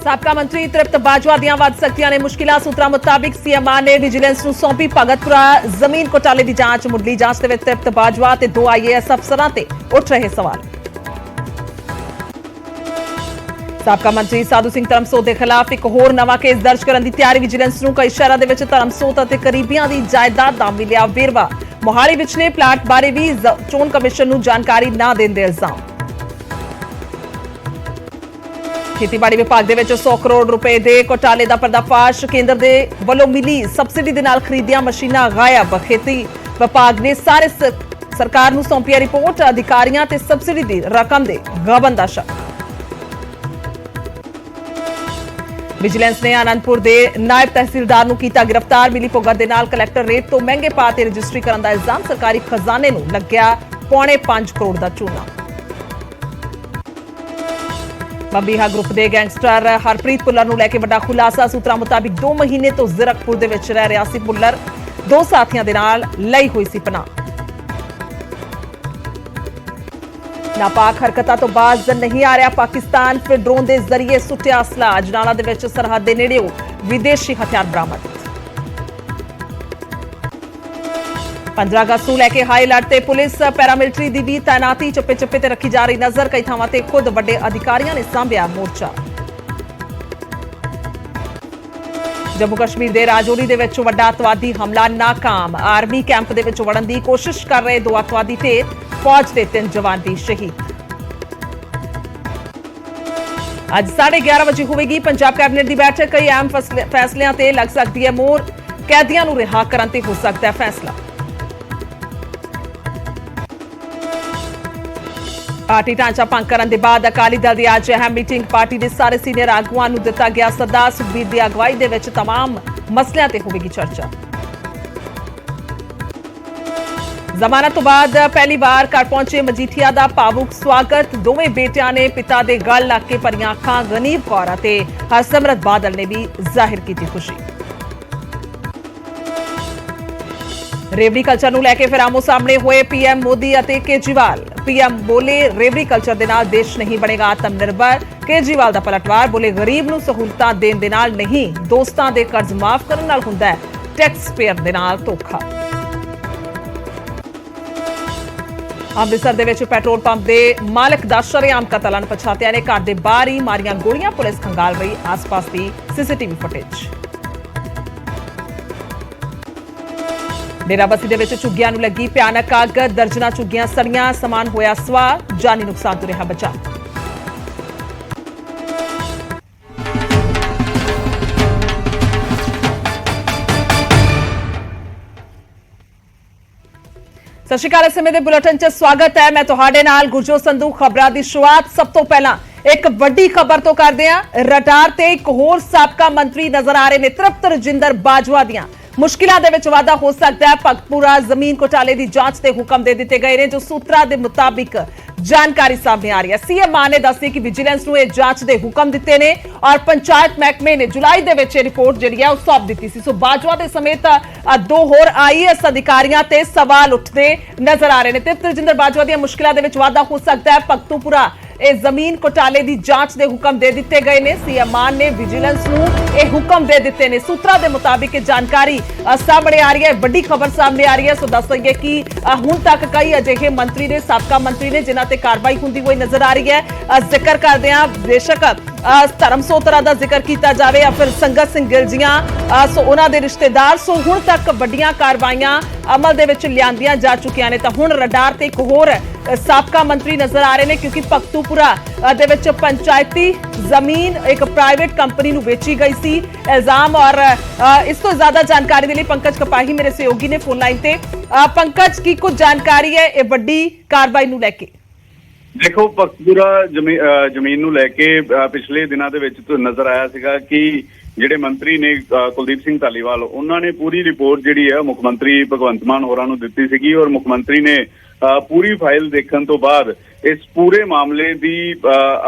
ਸਾਬਕਾ ਮੰਤਰੀ ਤ੍ਰਿਪਤ ਬਾਜਵਾ ਦੀਆਂ ਵੱਧ ਸਕਦੀਆਂ ਨੇ ਮੁਸ਼ਕਿਲਾਂ। ਸੂਤਰਾਂ ਮੁਤਾਬਿਕ ਸੀਐਮ ਮਾਨ ਨੇ ਵਿਜੀਲੈਂਸ ਨੂੰ ਸੌਂਪੀ ਭਗਤਪੁਰਾ ਜ਼ਮੀਨ ਘੁਟਾਲੇ ਦੀ ਜਾਂਚ। ਮੁੱਢਲੀ ਜਾਂਚ ਦੇ ਵਿੱਚ ਤ੍ਰਿਪਤ ਬਾਜਵਾ ਤੇ 2 IAS ਅਫਸਰਾਂ ਤੇ ਉੱਠ ਰਹੇ ਸਵਾਲ। ਸਾਬਕਾ ਮੰਤਰੀ ਸਾਧੂ ਸਿੰਘ ਧਰਮਸੋਤ ਦੇ ਖਿਲਾਫ ਇੱਕ ਹੋਰ ਨਵਾਂ ਕੇਸ ਦਰਜ ਕਰਨ ਦੀ ਤਿਆਰੀ। ਵਿਜੀਲੈਂਸ ਨੂੰ ਕਈ ਸ਼ਹਿਰਾਂ ਦੇ ਵਿੱਚ ਧਰਮਸੋਤ ਅਤੇ ਕਰੀਬੀਆਂ ਦੀ ਜਾਇਦਾਦ ਦਾ ਮਿਲਿਆ ਵੇਰਵਾ। ਮੋਹਾਲੀ ਵਿਚਲੇ ਪਲਾਟ ਬਾਰੇ ਵੀ ਚੋਣ ਕਮਿਸ਼ਨ ਨੂੰ ਜਾਣਕਾਰੀ ਨਾ ਦੇਣ ਦੇ ਇਲਜ਼ਾਮ। ਖੇਤੀਬਾੜੀ ਵਿਭਾਗ ਦੇ ਵਿੱਚ 100 ਕਰੋੜ ਰੁਪਏ ਦੇ ਘੁਟਾਲੇ ਦਾ ਪਰਦਾਫਾਸ਼। ਕੇਂਦਰ ਦੇ ਵੱਲੋਂ ਮਿਲੀ ਸਬਸਿਡੀ ਦੇ ਨਾਲ ਖਰੀਦੀਆਂ ਮਸ਼ੀਨਾਂ ਗਾਇਬ। ਖੇਤੀ ਵਿਭਾਗ ਨੇ ਸਾਰੇ ਸਰਕਾਰ ਨੂੰ ਸੌਂਪੀ ਰਿਪੋਰਟ। ਅਧਿਕਾਰੀਆਂ ਤੇ ਸਬਸਿਡੀ ਦੀ ਰਕਮ ਦੇ ਗਬਨ ਦਾ ਸ਼ੱਕ। ਵਿਜੀਲੈਂਸ ਨੇ ਆਨੰਦਪੁਰ ਦੇ ਨਾਇਬ ਤਹਿਸੀਲਦਾਰ ਨੂੰ ਕੀਤਾ ਗ੍ਰਿਫਤਾਰ। ਮਿਲੀ ਭੁਗਤ ਦੇ ਨਾਲ ਕਲੈਕਟਰ ਰੇਟ ਤੋਂ ਮਹਿੰਗੇ ਭਾਅ ਤੇ ਰਜਿਸਟਰੀ ਕਰਨ ਦਾ ਇਲਜ਼ਾਮ। ਸਰਕਾਰੀ ਖਜ਼ਾਨੇ ਨੂੰ ਲੱਗਿਆ £5.25 ਕਰੋੜ ਦਾ ਚੂਨਾ। ਬੰਬੀਹਾ ਗਰੁੱਪ ਦੇ ਗੈਂਗਸਟਰ ਹਰਪ੍ਰੀਤ ਭੁੱਲਰ ਨੂੰ ਲੈ ਕੇ ਵੱਡਾ ਖੁਲਾਸਾ। ਸੂਤਰਾਂ ਮੁਤਾਬਿਕ 2 ਮਹੀਨੇ ਤੋਂ ਜ਼ੀਰਕਪੁਰ ਦੇ ਵਿੱਚ ਰਹਿ ਰਿਹਾ ਸੀ ਭੁੱਲਰ। 2 ਸਾਥੀਆਂ ਦੇ ਨਾਲ ਲਈ ਹੋਈ ਸੀ ਪਨਾਹ। ਨਾਪਾਕ ਹਰਕਤਾਂ ਤੋਂ ਬਾਅਦ ਨਹੀਂ ਆ ਰਿਹਾ ਪਾਕਿਸਤਾਨ। ਫਿਰ ਡਰੋਨ ਦੇ ਜ਼ਰੀਏ ਸੁੱਟਿਆ ਅਸਲਾ। ਅਜਨਾਲਾ ਦੇ ਵਿੱਚ ਸਰਹੱਦ ਦੇ ਨੇੜਿਓਂ ਵਿਦੇਸ਼ੀ ਹਥਿਆਰ ਬਰਾਮਦ। 15 ਅਗਸਤ ਨੂੰ ਲੈ ਕੇ ਹਾਈ ਅਲਰਟ ਤੇ ਪੁਲਿਸ। ਪੈਰਾਮਿਲਟਰੀ ਦੀ ਵੀ ਤਾਇਨਾਤੀ। ਚੱਪੇ ਚੱਪੇ ਤੇ ਰੱਖੀ ਜਾ ਰਹੀ ਨਜ਼ਰ। ਕਈ ਥਾਵਾਂ ਤੇ ਖੁਦ ਵੱਡੇ ਅਧਿਕਾਰੀਆਂ ਨੇ ਸਾਂਭਿਆ ਮੋਰਚਾ। ਜੰਮੂ ਕਸ਼ਮੀਰ ਦੇ ਰਾਜੌਰੀ ਦੇ ਵਿੱਚ ਵੱਡਾ ਅੱਤਵਾਦੀ ਹਮਲਾ ਨਾਕਾਮ। ਆਰਮੀ ਕੈਂਪ ਦੇ ਵਿੱਚ ਵੜਨ ਦੀ ਕੋਸ਼ਿਸ਼ ਕਰ ਰਹੇ 2 ਅੱਤਵਾਦੀ ਤੇ ਫੌਜ ਦੇ 3 ਜਵਾਨ ਦੀ ਸ਼ਹੀਦ। ਅੱਜ 11:30 ਵਜੇ ਹੋਵੇਗੀ ਪੰਜਾਬ ਕੈਬਨਿਟ ਦੀ ਬੈਠਕ। ਕਈ ਅਹਿਮ ਫੈਸਲਿਆਂ ਤੇ ਲੱਗ ਸਕਦੀ ਹੈ ਮੋਹਰ। ਕੈਦੀਆਂ ਨੂੰ ਰਿਹਾ ਕਰਨ ਤੇ ਹੋ ਸਕਦਾ ਹੈ ਫੈਸਲਾ। ਪਾਰਟੀ ਢਾਂਚਾ ਭੰਗ ਕਰਨ ਦੇ ਬਾਅਦ ਅਕਾਲੀ ਦਲ ਦੀ ਅੱਜ ਅਹਿਮ ਮੀਟਿੰਗ। ਪਾਰਟੀ ਦੇ ਸਾਰੇ ਸੀਨੀਅਰ ਆਗੂਆਂ ਨੂੰ ਦਿੱਤਾ ਗਿਆ ਸੱਦਾ। ਸੁਖਬੀਰ ਦੀ ਅਗਵਾਈ ਦੇ ਵਿੱਚ तमाम ਮਸਲਿਆਂ ਤੇ ਹੋਵੇਗੀ ਚਰਚਾ। ਜ਼ਮਾਨਤ ਤੋਂ ਬਾਅਦ ਪਹਿਲੀ ਵਾਰ ਘਰ ਪਹੁੰਚੇ ਮਜੀਠੀਆ ਦਾ ਭਾਵੁਕ ਸਵਾਗਤ। ਦੋਵੇਂ ਬੇਟਿਆਂ ਨੇ ਪਿਤਾ ਦੇ ਗਲ ਲੱਗ ਕੇ ਭਰੀਆਂ ਅੱਖਾਂ। ਗਨੀਵ ਕੌਰ ਅਤੇ ਹਰਸਿਮਰਤ ਬਾਦਲ ਨੇ ਵੀ ਜ਼ਾਹਿਰ ਕੀਤੀ ਖੁਸ਼ੀ। ਰੇਵੜੀ ਕਲਚਰ ਨੂੰ ਲੈ ਕੇ ਫਿਰ ਆਮੋ ਸਾਹਮਣੇ ਹੋਏ ਪੀਐਮ ਮੋਦੀ ਅਤੇ ਕੇਜਰੀਵਾਲ। ਪੀਐਮ ਬੋਲੇ ਰੇਵੜੀ ਕਲਚਰ ਦੇ ਨਾਲ ਦੇਸ਼ ਨਹੀਂ ਬਣੇਗਾ ਆਤਮ ਨਿਰਭਰ। ਕੇਜਰੀਵਾਲ ਦਾ ਪਲਟਵਾਰ। ਬੋਲੇ ਗਰੀਬ ਨੂੰ ਸਹੂਲਤਾਂ ਦੇਣ ਦੇ ਨਾਲ ਨਹੀਂ, ਦੋਸਤਾਂ ਦੇ ਕਰਜ਼ ਮਾਫ ਕਰਨ ਨਾਲ ਹੁੰਦਾ ਹੈ ਟੈਕਸ ਪੇਅਰ ਦੇ ਨਾਲ ਧੋਖਾ। ਅੰਮ੍ਰਿਤਸਰ ਦੇ ਵਿੱਚ ਪੈਟਰੋਲ ਪੰਪ ਦੇ ਮਾਲਕ ਦਾ ਸ਼ਰੇਆਮ ਕਤਲ। ਅਣਪਛਾਤਿਆਂ ਨੇ ਘਰ ਦੇ ਬਾਹਰ ਹੀ ਮਾਰੀਆਂ ਗੋਲੀਆਂ। ਪੁਲਿਸ ਖੰਗਾਲ ਰਹੀ ਆਸ-ਪਾਸ ਦੀ ਸੀਸੀਟੀਵੀ ਫੁਟੇਜ। ਡੇਰਾਬੱਸੀ ਦੇ ਵਿੱਚ ਝੁੱਗੀਆਂ ਨੂੰ ਲੱਗੀ ਭਿਆਨਕ ਅੱਗ। ਦਰਜਨਾਂ ਝੁੱਗੀਆਂ ਸੜੀਆਂ। ਸਮਾਨ ਹੋਇਆ ਸਵਾਹ। ਜਾਨੀ ਨੁਕਸਾਨ ਤੋਂ ਰਿਹਾ ਬਚਾਅ। ਸਤਿ ਸ਼੍ਰੀ ਅਕਾਲ। ਇਸ ਸਮੇਂ ਦੇ ਬੁਲੇਟਿਨ 'ਚ ਸਵਾਗਤ ਹੈ। ਮੈਂ ਤੁਹਾਡੇ ਨਾਲ ਗੁਰਜੋਤ ਸੰਧੂ। ਖਬਰਾਂ ਦੀ ਸ਼ੁਰੂਆਤ ਸਭ ਤੋਂ ਪਹਿਲਾਂ ਇੱਕ ਵੱਡੀ ਖਬਰ ਤੋਂ ਕਰਦੇ ਹਾਂ। ਰਡਾਰ ਤੇ ਇੱਕ ਹੋਰ ਸਾਬਕਾ ਮੰਤਰੀ ਨਜ਼ਰ ਆ ਰਹੇ ਨੇ। ਤ੍ਰਿਪਤ ਰਜਿੰਦਰ ਬਾਜਵਾ ਦੀਆਂ ਮੁਸ਼ਕਿਲਾਂ ਦੇ ਵਿੱਚ ਵਾਧਾ ਹੋ ਸਕਦਾ ਹੈ। ਭਗਤਪੁਰਾ ਜ਼ਮੀਨ ਘੁਟਾਲੇ ਦੀ ਜਾਂਚ ਦੇ ਹੁਕਮ ਦੇ ਦਿੱਤੇ ਗਏ ਨੇ। ਜੋ ਸੂਤਰਾਂ ਦੇ ਮੁਤਾਬਿਕ ਜਾਣਕਾਰੀ ਸਾਹਮਣੇ ਆ ਰਹੀ ਹੈ। ਸੀਐਮ ਮਾਨ ਨੇ ਦੱਸਿਆ ਕਿ ਵਿਜੀਲੈਂਸ ਨੂੰ ਇਹ ਜਾਂਚ ਦੇ ਹੁਕਮ ਦਿੱਤੇ ਨੇ ਔਰ ਪੰਚਾਇਤ ਮਹਿਕਮੇ ਨੇ ਜੁਲਾਈ ਦੇ ਵਿੱਚ ਇਹ ਰਿਪੋਰਟ ਜਿਹੜੀ ਹੈ ਉਹ ਸੌਂਪ ਦਿੱਤੀ ਸੀ। ਸੋ ਬਾਜਵਾ ਦੇ ਸਮੇਤ 2 ਹੋਰ IAS ਅਧਿਕਾਰੀਆਂ ਤੇ ਸਵਾਲ ਉੱਠਦੇ ਨਜ਼ਰ ਆ ਰਹੇ ਨੇ। ਤ੍ਰਿਪਤ ਰਜਿੰਦਰ ਬਾਜਵਾ ਦੀਆਂ ਮੁਸ਼ਕਿਲਾਂ ਦੇ ਵਿੱਚ ਵਾਧਾ ਹੋ ਸਕਦਾ ਹੈ। ਭਗਤਪੁਰਾ ਇਹ ਜ਼ਮੀਨ ਘੁਟਾਲੇ ਦੀ ਜਾਂਚ ਦੇ ਹੁਕਮ ਦੇ ਦਿੱਤੇ ਗਏ ਨੇ। ਸੀਐਮ ਮਾਨ ਨੇ ਵਿਜੀਲੈਂਸ ਨੂੰ ਇਹ ਹੁਕਮ ਦੇ ਦਿੱਤੇ ਨੇ। ਸੂਤਰਾਂ ਦੇ ਮੁਤਾਬਿਕ ਇਹ ਜਾਣਕਾਰੀ ਸਾਹਮਣੇ ਆ ਰਹੀ ਹੈ। ਵੱਡੀ ਖਬਰ ਸਾਹਮਣੇ ਆ ਰਹੀ ਹੈ। ਸੋ ਦੱਸ ਦਈਏ ਕਿ ਹੁਣ ਤੱਕ ਕਈ ਅਜਿਹੇ ਮੰਤਰੀ ਨੇ, ਸਾਬਕਾ ਮੰਤਰੀ ਨੇ, ਜਿਨ੍ਹਾਂ ਤੇ ਕਾਰਵਾਈ ਹੁੰਦੀ ਹੋਈ ਨਜ਼ਰ ਆ ਰਹੀ ਹੈ। ਜ਼ਿਕਰ ਕਰਦੇ ਹਾਂ ਬੇਸ਼ੱਕ ਧਰਮਸੋਤਰਾ ਦਾ ਜ਼ਿਕਰ ਕੀਤਾ ਜਾਵੇ ਜਾਂ ਫਿਰ ਸੰਗਤ ਸਿੰਘ ਗਿੱਲ ਜੀਆਂ, ਸੋ ਉਹਨਾਂ ਦੇ ਰਿਸ਼ਤੇਦਾਰ। ਸੋ ਹੁਣ ਤੱਕ ਵੱਡੀਆਂ ਕਾਰਵਾਈਆਂ ਅਮਲ ਦੇ ਵਿੱਚ ਲਿਆਂਦੀਆਂ ਜਾ ਚੁੱਕੀਆਂ ਨੇ। ਤਾਂ ਹੁਣ ਰਡਾਰ ਤੇ ਇੱਕ ਹੋਰ ਸਾਬਕਾ ਮੰਤਰੀ ਨਜ਼ਰ ਆ ਰਹੇ ਨੇ ਕਿਉਂਕਿ ਭਗਤੂਪੁਰਾ ਦੇ ਵਿੱਚ ਪੰਚਾਇਤੀ ਜ਼ਮੀਨ ਇੱਕ ਪ੍ਰਾਈਵੇਟ ਕੰਪਨੀ ਨੂੰ ਵੇਚੀ ਗਈ ਸੀ ਇਲਜ਼ਾਮ। ਔਰ ਇਸ ਤੋਂ ਜ਼ਿਆਦਾ ਜਾਣਕਾਰੀ ਦੇ ਲਈ ਪੰਕਜ ਕਪਾਹੀ ਮੇਰੇ ਸਹਿਯੋਗੀ ਨੇ ਫੋਨ ਲਾਈਨ ਤੇ। ਪੰਕਜ, ਕੀ ਕੁਝ ਜਾਣਕਾਰੀ ਹੈ ਇਹ ਵੱਡੀ ਕਾਰਵਾਈ ਨੂੰ ਲੈ ਕੇ? ਦੇਖੋ, ਭਗਤਪੁਰਾ ਜ਼ਮੀਨ ਨੂੰ ਲੈ ਕੇ ਪਿਛਲੇ ਦਿਨਾਂ ਦੇ ਵਿੱਚ ਨਜ਼ਰ ਆਇਆ ਸੀਗਾ ਕਿ ਜਿਹੜੇ ਮੰਤਰੀ ਨੇ ਕੁਲਦੀਪ ਸਿੰਘ ਧਾਲੀਵਾਲ, ਉਹਨਾਂ ਨੇ ਪੂਰੀ ਰਿਪੋਰਟ ਜਿਹੜੀ ਹੈ ਮੁੱਖ ਮੰਤਰੀ ਭਗਵੰਤ ਮਾਨ ਹੋਰਾਂ ਨੂੰ ਦਿੱਤੀ ਸੀਗੀ ਔਰ ਮੁੱਖ ਮੰਤਰੀ ਨੇ ਪੂਰੀ ਫਾਈਲ ਦੇਖਣ ਤੋਂ ਬਾਅਦ ਇਸ ਪੂਰੇ ਮਾਮਲੇ ਦੀ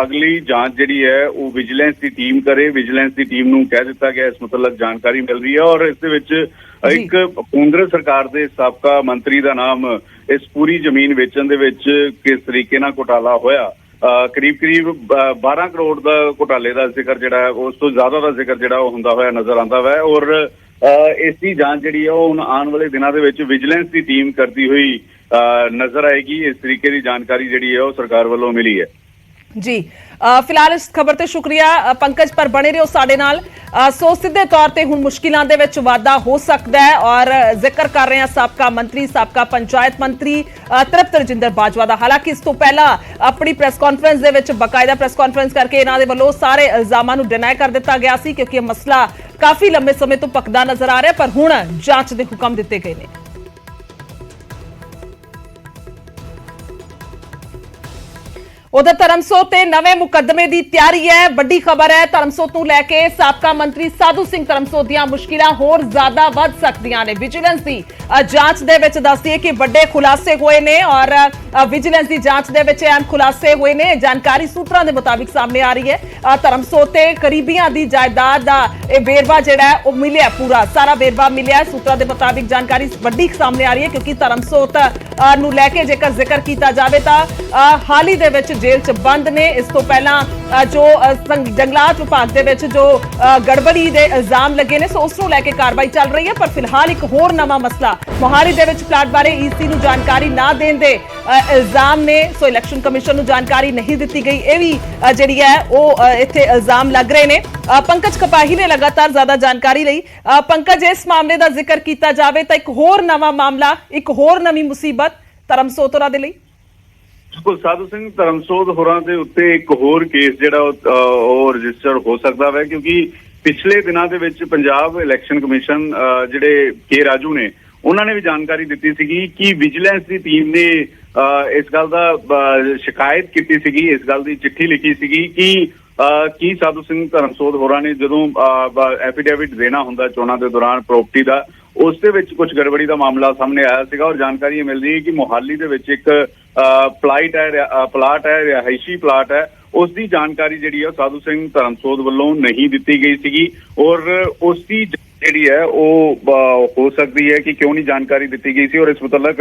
ਅਗਲੀ ਜਾਂਚ ਜਿਹੜੀ ਹੈ ਉਹ ਵਿਜੀਲੈਂਸ ਦੀ ਟੀਮ ਕਰੇ। ਵਿਜੀਲੈਂਸ ਦੀ ਟੀਮ ਨੂੰ ਕਹਿ ਦਿੱਤਾ ਗਿਆ, ਇਸ ਮਤਲਬ ਜਾਣਕਾਰੀ ਮਿਲ ਰਹੀ ਹੈ ਔਰ ਇਸ ਦੇ ਵਿੱਚ ਇੱਕ ਕੇਂਦਰ ਸਰਕਾਰ ਦੇ ਸਾਬਕਾ ਮੰਤਰੀ ਦਾ ਨਾਮ ਇਸ ਪੂਰੀ ਜ਼ਮੀਨ ਵੇਚਣ ਦੇ ਵਿੱਚ ਕਿਸ ਤਰੀਕੇ ਨਾਲ ਘੁਟਾਲਾ ਹੋਇਆ ਕਰੀਬ 12 ਕਰੋੜ ਦਾ ਘੁਟਾਲੇ ਦਾ ਜ਼ਿਕਰ ਜਿਹੜਾ ਉਸ ਤੋਂ ਜ਼ਿਆਦਾ ਦਾ ਜ਼ਿਕਰ ਜਿਹੜਾ ਉਹ ਹੁੰਦਾ ਹੋਇਆ ਨਜ਼ਰ ਆਉਂਦਾ ਵਾ। ਔਰ ਇਸ ਦੀ ਜਾਂਚ ਜਿਹੜੀ ਹੈ ਉਹ ਹੁਣ ਆਉਣ ਵਾਲੇ ਦਿਨਾਂ ਦੇ ਵਿੱਚ ਵਿਜੀਲੈਂਸ ਦੀ ਟੀਮ ਕਰਦੀ ਹੋਈ ਨਜ਼ਰ ਆਏਗੀ। ਇਸ ਤਰੀਕੇ ਦੀ ਜਾਣਕਾਰੀ ਜਿਹੜੀ ਹੈ ਉਹ ਸਰਕਾਰ ਵੱਲੋਂ ਮਿਲੀ ਹੈ। जी फिलहाल इस खबर ते शुक्रिया पंकज, पर बने रहो साडे नाल। सो सीधे तौर ते हुण मुश्किलां दे विच वाधा हो सकदा है और जिक्र कर रहे हैं साबका मंत्री, साबका पंचायत मंत्री तृप्त रजिंदर बाजवा दा। हालांकि इस तो पहला अपनी प्रेस कॉन्फ्रेंस दे विच बकायदा प्रेस कॉन्फ्रेंस करके इन्हां दे वल्लों सारे इल्जामां नूं डिनाई कर दित्ता गया सी, क्योंकि यह मसला काफी लंबे समय तो पकदा नजर आ रहा है। पर हुण जांच दे हुकम दित्ते गए ने। उधर धर्मसोत ते नवे मुकदमे की तैयारी है। बड़ी खबर है, धर्मसोत नूं लैके साबका मंत्री साधू सिंह धर्मसोत दीआं मुश्किलां होर ज्यादा वध सकदियां ने। विजिलेंस की जांच दे विच दस दईए कि बड़े खुलासे हुए ने और विजिलेंस की जांच दे विच अहम खुलासे हुए ने। जानकारी सूत्रां दे मुताबिक सामने आ रही है धर्मसोत ते करीबियां दी जायदाद दा इह वेरवा जिहड़ा है ओह मिलिया, पूरा सारा वेरवा मिलिया। सूत्रां दे मुताबिक जानकारी बड़ी सामने आ रही है, क्योंकि धर्मसोत नूं लैके जेकर जिक्र कीता जावे तां हाल ही दे विच जेल च बंद ने। इस तो पहला जो जंगलात विभाग दे विच जो गड़बड़ी दे इल्जाम लगे ने, सो उस नूं लैके कार्रवाई चल रही है। पर फिलहाल एक होर नवां मसला मोहाली दे विच प्लाट बारे ईसी नूं जानकारी ना देण दे इल्जाम ने। सो इलैक्शन कमिशन नूं जानकारी नहीं दित्ती गई, यह भी जिहड़ी है ओह इत्थे इल्जाम लग रहे ने। पंकज कपाही ने लगातार ज्यादा जानकारी लई। पंकज, इस मामले का जिक्र किया जाए तो एक होर नवां मामला, एक होर नवीं मुसीबत धर्मसोत होरां दे लई। बिल्कुल, साधू सिंह धर्मसोत होरां दे उत्ते एक होर केस जिहड़ा ਉਹ ਰਜਿਸਟਰ ਹੋ ਸਕਦਾ ਹੈ, ਕਿਉਂਕਿ ਪਿਛਲੇ ਦਿਨਾਂ ਦੇ ਵਿੱਚ ਪੰਜਾਬ ਇਲੈਕਸ਼ਨ ਕਮਿਸ਼ਨ ਜਿਹੜੇ ਕੇ ਰਾਜੂ ਨੇ ਉਹਨਾਂ ਨੇ ਵੀ ਜਾਣਕਾਰੀ ਦਿੱਤੀ ਸੀਗੀ ਕਿ ਵਿਜੀਲੈਂਸ ਦੀ ਟੀਮ ਨੇ ਇਸ ਗੱਲ ਦਾ ਸ਼ਿਕਾਇਤ ਕੀਤੀ ਸੀਗੀ, ਇਸ ਗੱਲ ਦੀ ਚਿੱਠੀ ਲਿਖੀ ਸੀਗੀ ਕਿ ਕੀ ਸਾਧੂ ਸਿੰਘ ਧਰਮਸੋਤ ਹੋਰਾਂ ਨੇ ਜਦੋਂ ਐਫੀਡੇਵਿਟ ਦੇਣਾ ਹੁੰਦਾ ਚੋਣਾਂ ਦੇ ਦੌਰਾਨ ਪ੍ਰਾਪਰਟੀ ਦਾ, ਉਸ ਦੇ ਵਿੱਚ ਕੁਝ ਗੜਬੜੀ ਦਾ ਮਾਮਲਾ ਸਾਹਮਣੇ ਆਇਆ ਸੀਗਾ। ਔਰ ਜਾਣਕਾਰੀ ਇਹ ਮਿਲ ਰਹੀ ਹੈ ਕਿ ਮੋਹਾਲੀ ਦੇ ਵਿੱਚ ਇੱਕ ਪਲਾਟ ਹੈ, ਰਿਹਾਇਸ਼ੀ ਪਲਾਟ ਹੈ, ਉਸ ਦੀ ਜਾਣਕਾਰੀ ਜਿਹੜੀ ਹੈ ਸਾਧੂ ਸਿੰਘ ਧਰਮਸੋਤ ਵੱਲੋਂ ਨਹੀਂ ਦਿੱਤੀ ਗਈ ਸੀਗੀ। ਔਰ ਉਸ ਦੀ ਜਿਹੜੀ ਹੈ ਉਹ ਹੋ ਸਕਦੀ ਹੈ ਕਿ ਕਿਉਂ ਨਹੀਂ ਜਾਣਕਾਰੀ ਦਿੱਤੀ ਗਈ ਸੀ। ਔਰ ਇਸ ਮੁਤਲਕ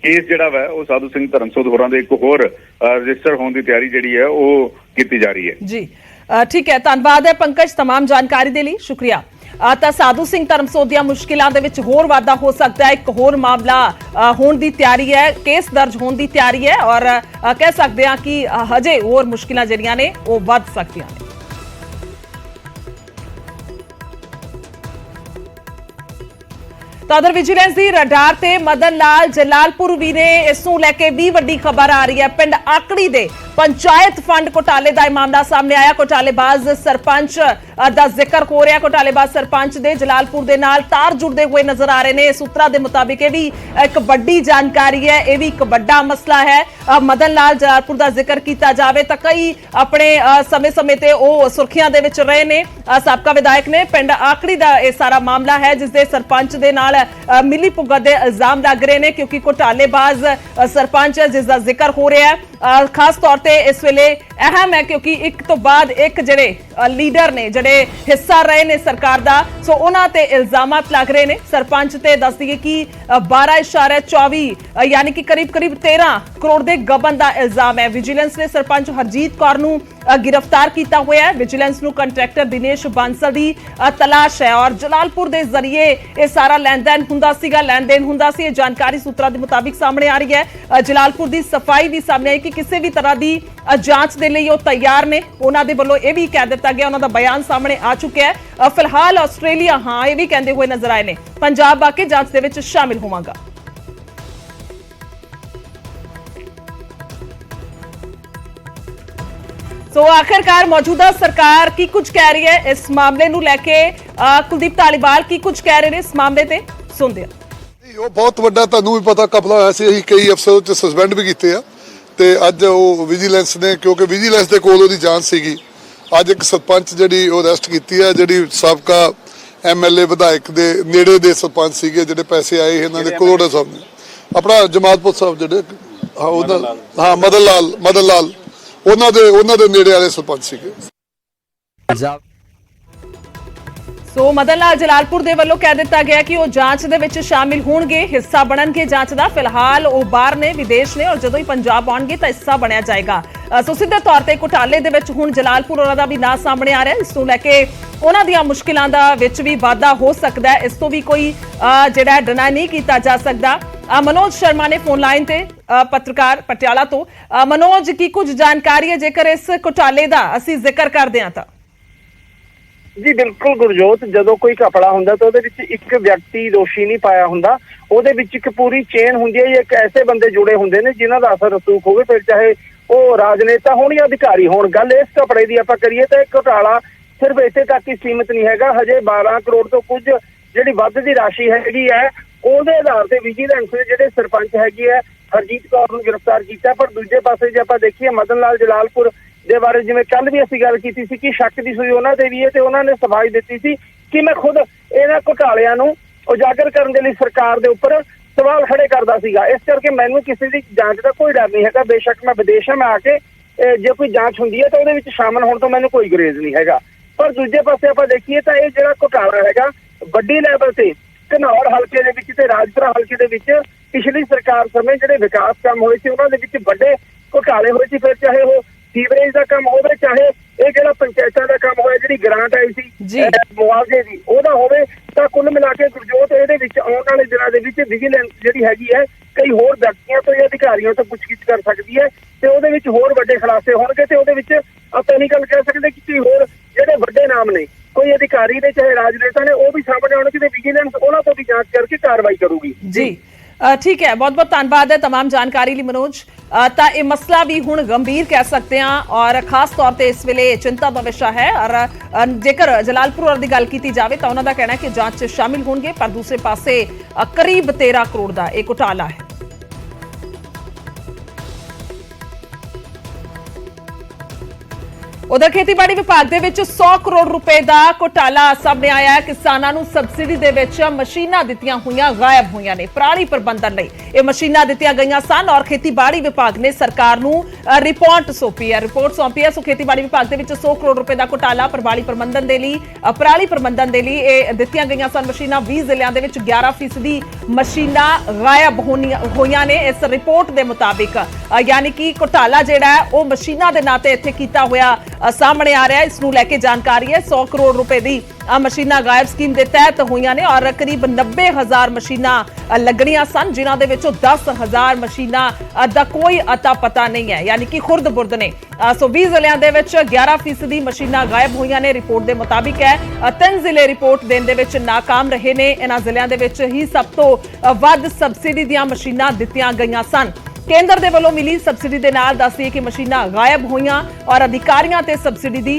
ਕੇਸ ਜਿਹੜਾ ਵਾ ਉਹ ਸਾਧੂ ਸਿੰਘ ਧਰਮਸੋਤ ਹੋਰਾਂ ਦੇ ਇੱਕ ਹੋਰ ਰਜਿਸਟਰ ਹੋਣ ਦੀ ਤਿਆਰੀ ਜਿਹੜੀ ਹੈ ਉਹ ਕੀਤੀ ਜਾ ਰਹੀ ਹੈ। ਜੀ ठीक है, धन्यवाद है पंकज तमाम जानकारी दे लई, शुक्रिया। ਤਾਂ ਸਾਧੂ ਸਿੰਘ ਧਰਮਸੋਤ ਦੀਆਂ ਮੁਸ਼ਕਿਲਾਂ ਦੇ ਵਿੱਚ ਹੋਰ ਵਾਧਾ ਹੋ ਸਕਦਾ ਹੈ। ਇੱਕ ਹੋਰ ਮਾਮਲਾ ਹੋਣ ਦੀ ਤਿਆਰੀ ਹੈ, ਕੇਸ ਦਰਜ ਹੋਣ ਦੀ ਤਿਆਰੀ ਹੈ ਔਰ ਕਹਿ ਸਕਦੇ ਹਾਂ ਕਿ ਹਜੇ ਹੋਰ ਮੁਸ਼ਕਿਲਾਂ ਜਿਹੜੀਆਂ ਨੇ ਉਹ ਵੱਧ ਸਕਦੀਆਂ ਨੇ। ਤਾਂ ਉਧਰ ਵਿਜੀਲੈਂਸ ਦੀ ਰਡਾਰ ਤੇ ਮਦਨ ਲਾਲ ਜਲਾਲਪੁਰ ਵੀ ਨੇ। ਇਸ ਨੂੰ ਲੈ ਕੇ ਵੀ ਵੱਡੀ ਖਬਰ ਆ ਰਹੀ ਹੈ। ਪਿੰਡ ਆਕੜੀ ਦੇ पंचायत फंड घोटाले का मामला सामने आया। घोटालेबाज सरपंच का जिक्र हो रहा। घोटालेबाज सरपंच दे जलालपुर दे नाल तार जुड़ते हुए नजर आ रहे हैं। सूत्रों के मुताबिक यह भी एक बड़ी जानकारी है, यह भी एक बड़ा मसला है। मदन लाल जलालपुर का जिक्र किया जाए तो कई अपने समय समय ते वो सुर्खियां दे विच रहे ने। साबका विधायक ने पिंड आकड़ी का यह सारा मामला है जिसके सरपंच दे नाल मिली भुगत के इल्जाम लग रहे हैं, क्योंकि घोटालेबाज सरपंच जिसका जिक्र हो रहा है खास तौर पे इस वेले अहम है, क्योंकि एक तो बाद एक जड़े लीडर ने जड़े हिस्सा रहे ने सरकार दा, सो उन्हां ते इल्जामात लग रहे ने। सरपंच ते दस दिए कि 12.24 यानी कि करीब 13 करोड़ के गबन का इल्जाम है। विजिलेंस ने सरपंच हरजीत कौर नूं गिरफ्तार किया हुआ है। विजिलेंस नूं कंट्रैक्टर दिनेश बांसल की तलाश है और जलालपुर के जरिए यह सारा लैन देन हुंदा सी। जानकारी सूत्रों के मुताबिक सामने आ रही है। जलालपुर की सफाई भी सामने आई कि किसी भी तरह की जांच के लिए तैयार ने। उन्होंने वालों यह भी कह दिता गया, उन्होंने बयान सामने आ चुका है। फिलहाल आस्ट्रेलिया हाँ यह भी कहते हुए नजर आए ने पंजाब आके जांच दे विच शामिल होवांगा। सो आखिरकार मौजूदा सरकार की कुछ कह रही है इस मामले नूं लैके। कुलदीप धालीवाल की कुछ कह रहे हैं इस मामले ते, सुनते हैं। ਉਹ ਬਹੁਤ ਵੱਡਾ ਤੁਹਾਨੂੰ ਵੀ ਪਤਾ ਕਪਲਾ ਹੋਇਆ ਸੀ। ਅਸੀਂ ਕਈ ਅਫਸਰ ਚ ਸਸਪੈਂਡ ਵੀ ਕੀਤੇ ਆ ਤੇ ਅੱਜ ਉਹ ਵਿਜੀਲੈਂਸ ਨੇ, ਕਿਉਂਕਿ ਵਿਜੀਲੈਂਸ ਦੇ ਕੋਲ ਉਹਦੀ ਜਾਂਚ ਸੀਗੀ, ਅੱਜ ਇੱਕ ਸਰਪੰਚ ਜਿਹੜੀ ਉਹ ਅਰੈਸਟ ਕੀਤੀ ਆ, ਜਿਹੜੀ ਸਾਬਕਾ ਐਮਐਲਏ ਵਿਧਾਇਕ ਦੇ ਨੇੜੇ ਦੇ ਸਰਪੰਚ ਸੀਗੇ, ਜਿਹੜੇ ਪੈਸੇ ਆਏ ਇਹਨਾਂ ਦੇ ਕਰੋੜਾਂ ਸਾਹਮਣੇ। ਆਪਣਾ ਜਮਾਲਪੁਰ ਸਾਹਿਬ ਜਿਹੜੇ ਮਦਨ ਲਾਲ ਉਹਨਾਂ ਦੇ ਨੇੜੇ ਵਾਲੇ ਸਰਪੰਚ ਸੀਗੇ। सो मदन लाल जलालपुर दे वल्लों कह दिता गया कि वो जांच दे विच शामिल होणगे, हिस्सा बनणगे जांच दा। फिलहाल वो बाहर ने, विदेश ने और जदों ही पंजाब आउणगे तां हिस्सा बनिया जाएगा। ਸੋ ਸਿੱਧੇ ਤੌਰ ਤੇ ਘੁਟਾਲੇ ਦੇ ਵਿੱਚ ਹੁਣ ਜਲਾਲਪੁਰ ਉਹਨਾਂ ਦਾ ਵੀ ਨਾਂ ਸਾਹਮਣੇ ਆ ਰਿਹਾ। ਇਸ ਨੂੰ ਲੈ ਕੇ ਉਹਨਾਂ ਦੀਆਂ ਮੁਸ਼ਕਿਲਾਂ ਦਾ ਵਿੱਚ ਵੀ ਵਾਧਾ ਹੋ ਸਕਦਾ ਹੈ। ਇਸ ਤੋਂ ਵੀ ਕੋਈ ਜਿਹੜਾ ਡਿਨਾਈ ਨਹੀਂ ਕੀਤਾ ਜਾ ਸਕਦਾ। मनोज शर्मा ने फोन लाइन ते पत्रकार पटियाला तो मनोज की कुछ जानकारी है जेकर इस घोटाले दा ਅਸੀਂ ਜ਼ਿਕਰ ਕਰਦੇ ਹਾਂ ਤਾਂ। जी बिल्कुल गुरजोत, ਜਦੋਂ ਕੋਈ ਘਪਲਾ ਹੁੰਦਾ ਤਾਂ ਉਹਦੇ ਵਿੱਚ ਇੱਕ ਵਿਅਕਤੀ ਦੋਸ਼ੀ ਨਹੀਂ ਪਾਇਆ ਹੁੰਦਾ, ਉਹਦੇ ਵਿੱਚ ਇੱਕ ਪੂਰੀ ਚੇਨ ਹੁੰਦੀ ਹੈ। ਇੱਕ ਐਸੇ ਬੰਦੇ ਜੁੜੇ ਹੁੰਦੇ ਨੇ ਜਿਨ੍ਹਾਂ ਦਾ ਅਸਰ ਰਸੂਖ ਹੋਵੇ, ਫਿਰ ਚਾਹੇ ਉਹ ਰਾਜਨੇਤਾ ਹੋਣ ਜਾਂ ਅਧਿਕਾਰੀ ਹੋਣ। ਗੱਲ ਇਸ ਘਪਲੇ ਦੀ ਆਪਾਂ ਕਰੀਏ ਤਾਂ ਇਹ ਘੁਟਾਲਾ ਸਿਰਫ ਇੱਥੇ ਤੱਕ ਹੀ ਸੀਮਿਤ ਨਹੀਂ ਹੈਗਾ। ਹਜੇ 12 ਕਰੋੜ ਤੋਂ ਕੁਝ ਜਿਹੜੀ ਵੱਧ ਦੀ ਰਾਸ਼ੀ ਹੈਗੀ ਹੈ ਉਹਦੇ ਆਧਾਰ ਤੇ ਵਿਜੀਲੈਂਸ ਨੇ ਜਿਹੜੇ ਸਰਪੰਚ ਹੈਗੀ ਹੈ ਹਰਜੀਤ ਕੌਰ ਨੂੰ ਗ੍ਰਿਫਤਾਰ ਕੀਤਾ। ਪਰ ਦੂਜੇ ਪਾਸੇ ਜੇ ਆਪਾਂ ਦੇਖੀਏ ਮਦਨ ਲਾਲ ਜਲਾਲਪੁਰ ਦੇ ਬਾਰੇ ਜਿਵੇਂ ਕੱਲ ਵੀ ਅਸੀਂ ਗੱਲ ਕੀਤੀ ਸੀ ਕਿ ਸ਼ੱਕ ਦੀ ਸੂਈ ਉਹਨਾਂ ਤੇ ਵੀ ਹੈ ਤੇ ਉਹਨਾਂ ਨੇ ਸਫਾਈ ਦਿੱਤੀ ਸੀ ਕਿ ਮੈਂ ਖੁਦ ਇਹਨਾਂ ਘੁਟਾਲਿਆਂ ਨੂੰ ਉਜਾਗਰ ਕਰਨ ਦੇ ਲਈ ਸਰਕਾਰ ਦੇ ਉੱਪਰ ਸਵਾਲ ਖੜੇ ਕਰਦਾ ਸੀਗਾ। ਇਸ ਕਰਕੇ ਮੈਨੂੰ ਕਿਸੇ ਦੀ ਜਾਂਚ ਦਾ ਕੋਈ ਡਰ ਨਹੀਂ ਹੈਗਾ। ਬੇਸ਼ੱਕ ਮੈਂ ਵਿਦੇਸ਼ਾਂ ਮੈਂ ਆ ਕੇ ਜੇ ਕੋਈ ਜਾਂਚ ਹੁੰਦੀ ਹੈ ਤਾਂ ਉਹਦੇ ਵਿੱਚ ਸ਼ਾਮਲ ਹੋਣ ਤੋਂ ਮੈਨੂੰ ਕੋਈ ਗੁਰੇਜ਼ ਨਹੀਂ ਹੈਗਾ। ਪਰ ਦੂਜੇ ਪਾਸੇ ਆਪਾਂ ਦੇਖੀਏ ਤਾਂ ਇਹ ਜਿਹੜਾ ਘੁਟਾਲਾ ਹੈਗਾ ਵੱਡੀ ਲੈਵਲ ਤੇ ਘਨੌਰ ਹਲਕੇ ਦੇ ਵਿੱਚ ਤੇ ਰਾਜਪੁਰਾ ਹਲਕੇ ਦੇ ਵਿੱਚ ਪਿਛਲੀ ਸਰਕਾਰ ਸਮੇਂ ਜਿਹੜੇ ਵਿਕਾਸ ਕੰਮ ਹੋਏ ਸੀ ਉਹਨਾਂ ਦੇ ਵਿੱਚ ਵੱਡੇ ਘੁਟਾਲੇ ਹੋਏ ਸੀ। ਫਿਰ ਚਾਹੇ ਉਹ ਸੀਵਰੇਜ ਦਾ ਕੰਮ ਹੋਵੇ, ਚਾਹੇ ਇਹ ਜਿਹੜਾ ਪੰਚਾਇਤਾਂ ਦਾ ਕੰਮ ਹੋਇਆ, ਜਿਹੜੀ ਗ੍ਰਾਂਟ ਆਈ ਸੀ ਮੁਆਵਜ਼ੇ ਦੀ ਉਹਦਾ ਹੋਵੇ, ਤਾਂ ਕੁੱਲ ਮਿਲਾ ਕੇ ਗੁਰਜੋਤ ਇਹਦੇ ਵਿੱਚ ਆਉਣ ਵਾਲੇ ਦਿਨਾਂ ਦੇ ਵਿੱਚ ਵਿਜੀਲੈਂਸ ਜਿਹੜੀ ਹੈਗੀ ਹੈ ਕਈ ਹੋਰ ਵਿਅਕਤੀਆਂ ਤੋਂ ਜਾਂ ਅਧਿਕਾਰੀਆਂ ਤੋਂ ਪੁੱਛਗਿੱਛ ਕਰ ਸਕਦੀ ਹੈ ਤੇ ਉਹਦੇ ਵਿੱਚ ਹੋਰ ਵੱਡੇ ਖੁਲਾਸੇ ਹੋਣਗੇ। ਤੇ ਉਹਦੇ ਵਿੱਚ ਆਪਾਂ ਨਹੀਂ ਗੱਲ ਕਹਿ ਸਕਦੇ ਕਿ ਹੋਰ ਜਿਹੜੇ ਵੱਡੇ ਨਾਮ ਨੇ ਕੋਈ ਅਧਿਕਾਰੀ ਨੇ ਚਾਹੇ ਰਾਜਨੇਤਾ ਨੇ ਉਹ ਵੀ ਸਾਹਮਣੇ ਆਉਣਗੇ ਤੇ ਵਿਜੀਲੈਂਸ ਉਹਨਾਂ ਤੋਂ ਵੀ ਜਾਂਚ ਕਰਕੇ ਕਾਰਵਾਈ ਕਰੂਗੀ। ਜੀ ठीक है, बहुत बहुत धन्यवाद है तमाम जानकारी ਲਈ मनोज। ਤਾਂ ਇਹ ਮਸਲਾ ਵੀ ਹੁਣ ਗੰਭੀਰ ਕਹਿ ਸਕਦੇ ਹਾਂ ਔਰ ਖਾਸ ਤੌਰ ਤੇ ਇਸ ਵੇਲੇ ਚਿੰਤਾ ਦਾ ਵਿਸ਼ਾ ਹੈ। ਔਰ ਜੇਕਰ ਜਲਾਲਪੁਰ ਦੀ ਗੱਲ ਕੀਤੀ ਜਾਵੇ ਤਾਂ ਉਹਨਾਂ ਦਾ ਕਹਿਣਾ ਹੈ ਕਿ ਜਾਂਚ 'ਚ ਸ਼ਾਮਿਲ ਹੋਣਗੇ, ਪਰ ਦੂਸਰੇ ਪਾਸੇ ਕਰੀਬ 13 ਕਰੋੜ ਦਾ ਇਹ ਘੁਟਾਲਾ ਹੈ। उधर खेतीबाड़ी विभाग दे विच 100 करोड़ रुपए का घोटाला सामने आया है। किसानां नूं सबसिडी दे विच मशीनां दित्तियां होईयां गायब होईयां ने। पराली प्रबंधन लई ये मशीनां दित्तियां गईयां सन और खेतीबाड़ी विभाग ने सरकार नूं रिपोर्ट सौंपी है। सो खेतीबाड़ी विभाग दे विच 100 करोड़ रुपए का घोटाला पराली प्रबंधन दे लई पराली प्रबंधन दे लई ये दित्तियां गईयां सन मशीनां। 20 ਜ਼ਿਲ੍ਹਿਆਂ ਦੇ ਵਿੱਚ 11% मशीनां गायब होईयां ने इस रिपोर्ट के मुताबिक। यानी कि घोटाला जिहड़ा है वो मशीनां दे नाते इत्थे कीता होया सामने आ रहा है। इसनूं लैके जानकारी है 100 करोड़ रुपए की मशीनां गायब स्कीम के तहत हुई ने और करीब 90,000 मशीनां लगनियां सन, जिन्हां दे विचों 10,000 मशीनां दा कोई अता पता नहीं है, यानी कि खुर्द बुर्द ने। सो 20 ਜ਼ਿਲ੍ਹਿਆਂ ਦੇ ਵਿੱਚ 11% मशीनां गायब हुई ने रिपोर्ट के मुताबिक है। 3 ਜ਼ਿਲ੍ਹੇ रिपोर्ट देने दे विच नाकाम रहे ने। इन्हां ਜ਼ਿਲ੍ਹਿਆਂ ਦੇ ਵਿੱਚ ही सब तो वध सबसिडी दीआं मशीनां दित्तियां गईयां सन। केंद्र दे वल्लों मिली सबसिडी दे नाल दस्सिए कि मशीनां गायब होईयां और अधिकारियों ते सबसिडी दी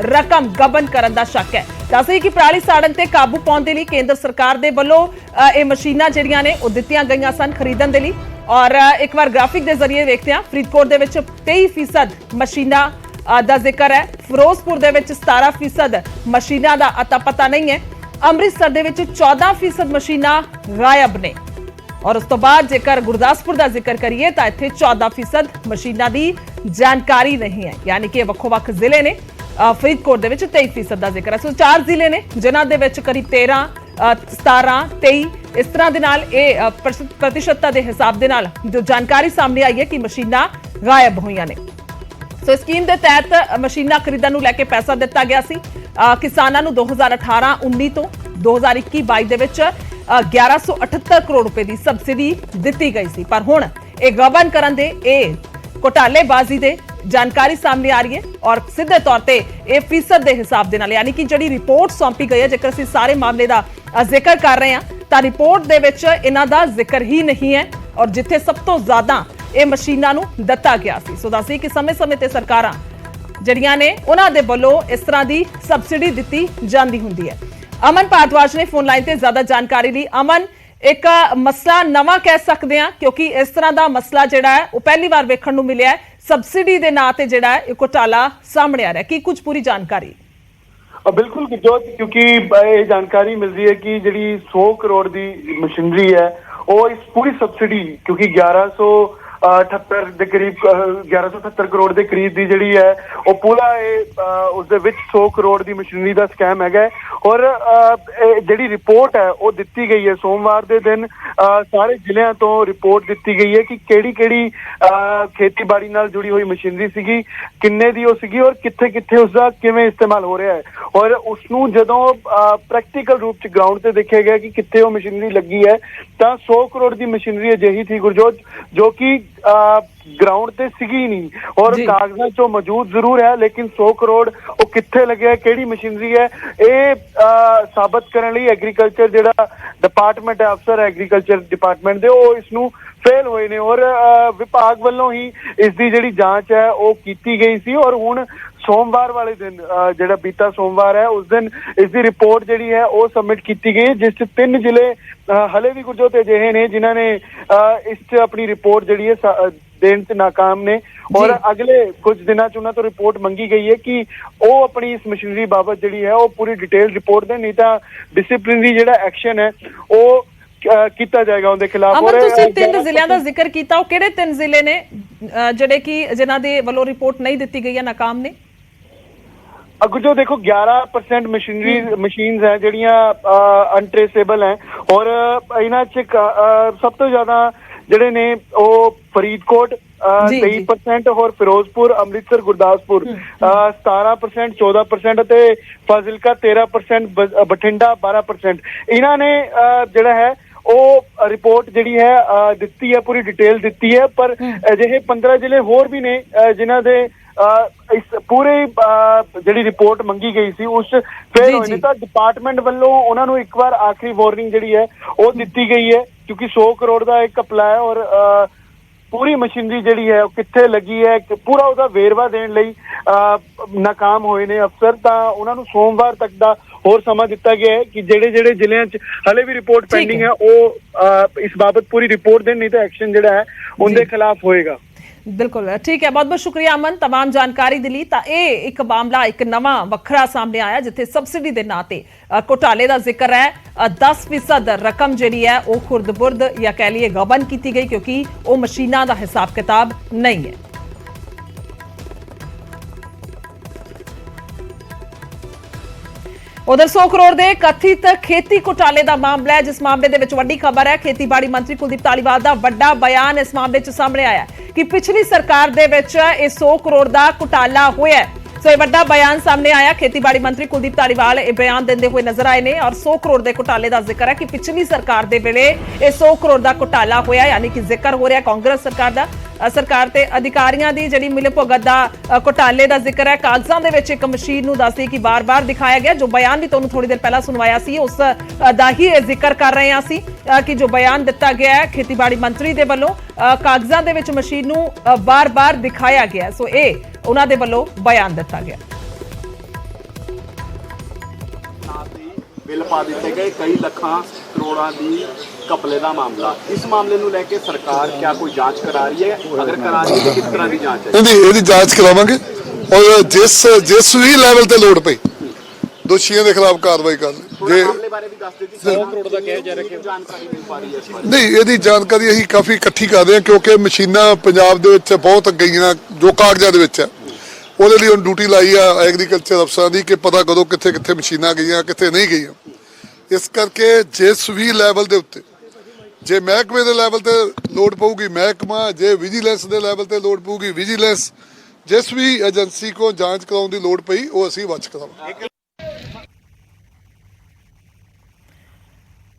रकम गबन करन दा शक है। दस्सिए कि पराली साड़न ते काबू पाउण दे लई केंद्र सरकार दे वल्लों ये मशीनां जिहड़ियां ने ओह दित्तियां गईयां सन खरीदण दे लई। और एक बार ग्राफिक के जरिए देखते हैं, फरीदकोट दे विच 23% मशीनां दा जिक्र है, फिरोजपुर दे विच 17% मशीनां दा अता पता नहीं है, अमृतसर दे विच 14% मशीनां गायब ने। और उस तो बाद जेकर गुरदासपुर का जिक्र करिए तो इत्थे 14% मशीनां दी जानकारी नहीं है, यानी कि वक्खो-वक्ख जिले ने। फरीदकोट दे विच 23% का जिक्र है। सो 4 जिले ने जिन्हां दे विच करीब 13, 17, 23 इस तरह दे नाल प्रतिशतता के हिसाब के नाल जो जानकारी सामने आई है कि मशीनां गायब हुई ने। सो स्कीम के तहत मशीनां खरीदण नूं लैके पैसा दिता गया सी किसानां नूं 2018-19 तो 2021-22 दे विच 1178 करोड़ रुपए की सबसिडी दी गई सी। पर हुण ये गबन करन दे घोटालेबाजी दे जानकारी सामने आ रही है और सीधे तौर पे ये फीसद के हिसाब के नाल, यानी कि जिहड़ी रिपोर्ट सौंपी गई है, जेकर असीं सारे मामले का जिक्र कर रहे हैं तो रिपोर्ट दे विच इन्हां दा जिक्र ही नहीं है और जिथे सब तो ज्यादा ये मशीनां नूं दित्ता गया सी। सो दस्सिए कि समय समय ते सरकारां जिहड़ियां ने उन्हां दे वल्लों इस तरह की सबसिडी दित्ती जांदी हुंदी है। अमन भारद्वाज ने फोन लाइन से ज्यादा जानकारी ली। अमन, एक मसला नवा कह सकते हैं क्योंकि इस तरह का मसला जिहड़ा है वो पहली बार वेखण नूं मिलिया है, सबसिडी के नां ते जिहड़ा है घोटाला सामने आ रहा है, की कुछ पूरी जानकारी? बिल्कुल गुरजोत, क्योंकि ये जानकारी मिल रही है कि जिहड़ी 100 करोड़ की मशीनरी है वो इस पूरी सबसिडी क्योंकि 1178 ਦੇ ਕਰੀਬ 1178 ਕਰੋੜ ਦੇ ਕਰੀਬ ਦੀ ਜਿਹੜੀ ਹੈ ਉਹ ਪੂਰਾ ਇਹ ਉਸ ਦੇ ਵਿੱਚ 100 ਕਰੋੜ ਦੀ ਮਸ਼ੀਨਰੀ ਦਾ ਸਕੈਮ ਹੈਗਾ। ਔਰ ਜਿਹੜੀ ਰਿਪੋਰਟ ਹੈ ਉਹ ਦਿੱਤੀ ਗਈ ਹੈ ਸੋਮਵਾਰ ਦੇ ਦਿਨ। ਸਾਰੇ ਜ਼ਿਲ੍ਹਿਆਂ ਤੋਂ ਰਿਪੋਰਟ ਦਿੱਤੀ ਗਈ ਹੈ ਕਿ ਕਿਹੜੀ ਖੇਤੀਬਾੜੀ ਨਾਲ ਜੁੜੀ ਹੋਈ ਮਸ਼ੀਨਰੀ ਸੀਗੀ, ਕਿੰਨੇ ਦੀ ਉਹ ਸੀਗੀ ਔਰ ਕਿੱਥੇ ਕਿੱਥੇ ਉਸਦਾ ਕਿਵੇਂ ਇਸਤੇਮਾਲ ਹੋ ਰਿਹਾ ਹੈ। ਔਰ ਉਸਨੂੰ ਜਦੋਂ ਪ੍ਰੈਕਟੀਕਲ ਰੂਪ ਚ ਗਰਾਊਂਡ ਤੇ ਦੇਖਿਆ ਗਿਆ ਕਿ ਕਿੱਥੇ ਉਹ ਮਸ਼ੀਨਰੀ ਲੱਗੀ ਹੈ ਤਾਂ 100 ਕਰੋੜ ਦੀ ਮਸ਼ੀਨਰੀ ਅਜਿਹੀ ਸੀ ਗੁਰਜੋਤ ਜੋ ਕਿ ग्राउंड ते सीगी नहीं और कागजात चो मौजूद जरूर है, लेकिन 100 करोड़ वो कित्थे लगे, केड़ी मशीनरी है, ये साबित करने लई एग्रीकल्चर जिहड़ा डिपार्टमेंट है, अफसर एग्रीकल्चर डिपार्टमेंट दे वो इसनू फेल होए ने और विभाग वालों ही इसकी जिहड़ी जांच है वो कीती गई सी। और हुण सोमवार वाले दिन जिहड़ा बीता सोमवार है उस दिन इसकी रिपोर्ट जिहड़ी है वो सबमिट की गई, जिस 3 जिले हले भी गुरजोत अजिहे ने जिन्हां ने इस अपनी रिपोर्ट जिहड़ी है देण च नाकाम ने और अगले कुछ दिनों च उन्हां तो रिपोर्ट मंगी गई है कि वो अपनी इस मशीनरी बाबत जिहड़ी है वो पूरी डिटेल रिपोर्ट देण, नहीं तां डिसिप्लिनरी जिहड़ा एक्शन है वो ਕੀਤਾ ਜਾਏਗਾ ਉਹਦੇ ਖਿਲਾਫ। ਅਮਨ ਤੁਸੀਂ 3 ਜ਼ਿਲ੍ਹਿਆਂ ਦਾ ਜ਼ਿਕਰ ਕੀਤਾ, ਉਹ ਕਿਹੜੇ 3 ਜ਼ਿਲ੍ਹੇ ਨੇ ਜਿਹੜੇ ਕਿ ਜਿਨ੍ਹਾਂ ਦੇ ਵੱਲੋਂ ਰਿਪੋਰਟ ਨਹੀਂ ਦਿੱਤੀ ਗਈ ਹੈ, ਨਾਕਾਮ ਨੇ? अगर जो देखो 11% मशीन्स हैं ਜਿਹੜੀਆਂ अनट्रेसेबल हैं और ਇਹਨਾਂ ਚ ਸਭ ਤੋਂ ਜ਼ਿਆਦਾ ਜਿਹੜੇ ਨੇ ਉਹ ਫਰੀਦਕੋਟ 23% और फिरोजपुर, अमृतसर, गुरदासपुर 17%, 14% ਅਤੇ ਫਾਜ਼ਿਲਕਾ 13%, ਬਠਿੰਡਾ 12%। ਇਹਨਾਂ ਨੇ ਜਿਹੜਾ ਹੈ ਉਹ ਰਿਪੋਰਟ ਜਿਹੜੀ ਹੈ ਦਿੱਤੀ ਹੈ, ਪੂਰੀ ਡਿਟੇਲ ਦਿੱਤੀ ਹੈ, ਪਰ ਅਜਿਹੇ 15 ਜ਼ਿਲ੍ਹੇ ਹੋਰ ਵੀ ਨੇ ਜਿਨ੍ਹਾਂ ਦੇ ਇਸ ਪੂਰੇ ਜਿਹੜੀ ਰਿਪੋਰਟ ਮੰਗੀ ਗਈ ਸੀ ਉਸ ਫੇਲ ਹੋਏ ਨੇ। ਤਾਂ ਡਿਪਾਰਟਮੈਂਟ ਵੱਲੋਂ ਉਹਨਾਂ ਨੂੰ ਇੱਕ ਵਾਰ ਆਖਰੀ ਵਾਰਨਿੰਗ ਜਿਹੜੀ ਹੈ ਉਹ ਦਿੱਤੀ ਗਈ ਹੈ, ਕਿਉਂਕਿ 100 ਕਰੋੜ ਦਾ ਇੱਕ ਘਪਲਾ ਹੈ ਔਰ ਪੂਰੀ ਮਸ਼ੀਨਰੀ ਜਿਹੜੀ ਹੈ ਉਹ ਕਿੱਥੇ ਲੱਗੀ ਹੈ ਪੂਰਾ ਉਹਦਾ ਵੇਰਵਾ ਦੇਣ ਲਈ ਨਾਕਾਮ ਹੋਏ ਨੇ ਅਫਸਰ। ਤਾਂ ਉਹਨਾਂ ਨੂੰ ਸੋਮਵਾਰ ਤੱਕ ਦਾ ਹੋਰ ਸਮਾਂ ਦਿੱਤਾ ਗਿਆ ਹੈ ਕਿ ਜਿਹੜੇ ਜ਼ਿਲ੍ਹਿਆਂ 'ਚ ਹਲੇ ਵੀ ਰਿਪੋਰਟ ਪੈਂਡਿੰਗ ਹੈ ਉਹ ਇਸ ਬਾਬਤ ਪੂਰੀ ਰਿਪੋर्ट देन, नहीं तो एक्शन ਜਿਹੜਾ ਹੈ ਉਹਦੇ ਖਿਲਾਫ ਹੋਏਗਾ। बिल्कुल ठीक है, बहुत बहुत शुक्रिया अमन तमाम जानकारी दी। तो यह एक मामला एक नवा वखरा सामने आया जिथे सबसिडी के नाँ से घोटाले का जिक्र है। 10% रकम जी है वह खुरद-बुरद या कह लीए गबन की गई क्योंकि वह मशीनों का हिसाब किताब नहीं है। उधर 100 करोड़ के कथित खेती घोटाले का मामला है, जिस मामले के वड्डी खबर है खेतीबाड़ी मंत्री कुलदीप धालीवाल का वड्डा बयान इस मामले च सामने आया कि पिछली सरकार दे विच 100 करोड़ का घोटाला होया। सो यह वड्डा बयान सामने आया। खेतीबाड़ी मंत्री कुलदीप धालीवाल यह बयान देते हुए नजर आए ने और 100 करोड़ के घोटाले का जिक्र है कि पिछली सरकार के वेले 100 करोड़ का घोटाला होया, यानी कि जिक्र हो रहा कांग्रेस सरकार का। सरकार ते अधिकारियों की जिहड़ी मिलीभगत का घोटाले का जिक्र है। कागजां दे विच एक मशीन नूं दसदे कि बार-बार दिखाया गया, जो बयान भी तुहानूं थोड़ी देर पहला सुनवाया सी उस दा ही जिक्र कर रहे हैं असीं कि जो बयान दिता गया है खेतीबाड़ी मंत्री दे वल्लों कागजां दे विच मशीन नूं बार-बार दिखाया गया। सो ये उन्हां दे वल्लों बयान दिता गया। बिल पा दिते गए कई लखां करोड़ां दी घपले का मामला, इस मामले ਨੂੰ ਲੈ ਕੇ सरकार क्या कोई जांच करा रही है? अगर करा रही है तो किस तरह की जांच है? ਇਹਦੀ ਜਾਂਚ ਕਰਾਵਾਂਗੇ ਔਰ ਜਿਸ ਵੀ ਲੈਵਲ ਤੇ ਲੋੜ ਪਈ ਦੋਸ਼ੀਆਂ ਦੇ ਖਿਲਾਫ ਕਾਰਵਾਈ ਕਰ ਜੇ ਮਾਮਲੇ ਬਾਰੇ ਵੀ ਦੱਸ ਦਿਓ ਜੀ। 100 ਕਰੋੜ ਦਾ ਕਿਹਾ ਜਾ ਰਿਹਾ ਕਿ ਜਾਣਕਾਰੀ ਮਿਲ ਪਾ ਰਹੀ ਹੈ ਇਸ ਬਾਰੇ? ਨਹੀਂ, ਇਹਦੀ ਜਾਣਕਾਰੀ ਅਸੀਂ ਕਾਫੀ ਇਕੱਠੀ ਕਰ ਰਹੇ ਹਾਂ ਕਿਉਂਕਿ ਮਸ਼ੀਨਾਂ ਪੰਜਾਬ ਦੇ ਵਿੱਚ ਬਹੁਤ ਗਈਆਂ ਜੋ ਕਾਗਜ਼ਾਂ ਦੇ ਵਿੱਚ ਹੈ। ਉਹਦੇ ਲਈ ਹੁਣ ਡਿਊਟੀ ਲਾਈ ਆ ਐਗਰੀਕਲਚਰ ਅਫਸਰਾਂ ਦੀ ਕਿ ਪਤਾ ਕਰੋ ਕਿੱਥੇ ਕਿੱਥੇ ਮਸ਼ੀਨਾਂ ਗਈਆਂ ਕਿੱਥੇ ਨਹੀਂ ਗਈਆਂ। ਇਸ ਕਰਕੇ ਜਿਸ ਵੀ ਲੈਵਲ ਦੇ ਉੱਤੇ ਜੇ ਮਹਿਕਮੇ ਦੇ ਲੈਵਲ ਤੇ ਲੋੜ ਪਊਗੀ ਮਹਿਕਮਾ, ਜੇ ਵਿਜੀਲੈਂਸ ਦੇ ਲੈਵਲ ਤੇ ਲੋੜ ਪਊਗੀ ਵਿਜੀਲੈਂਸ, ਜਿਸ ਵੀ ਏਜੰਸੀ ਕੋ ਜਾਂਚ ਕਰਾਉਣ ਦੀ ਲੋੜ ਪਈ ਉਹ ਅਸੀਂ ਵਾਚ ਕਰਾਵਾਂਗੇ।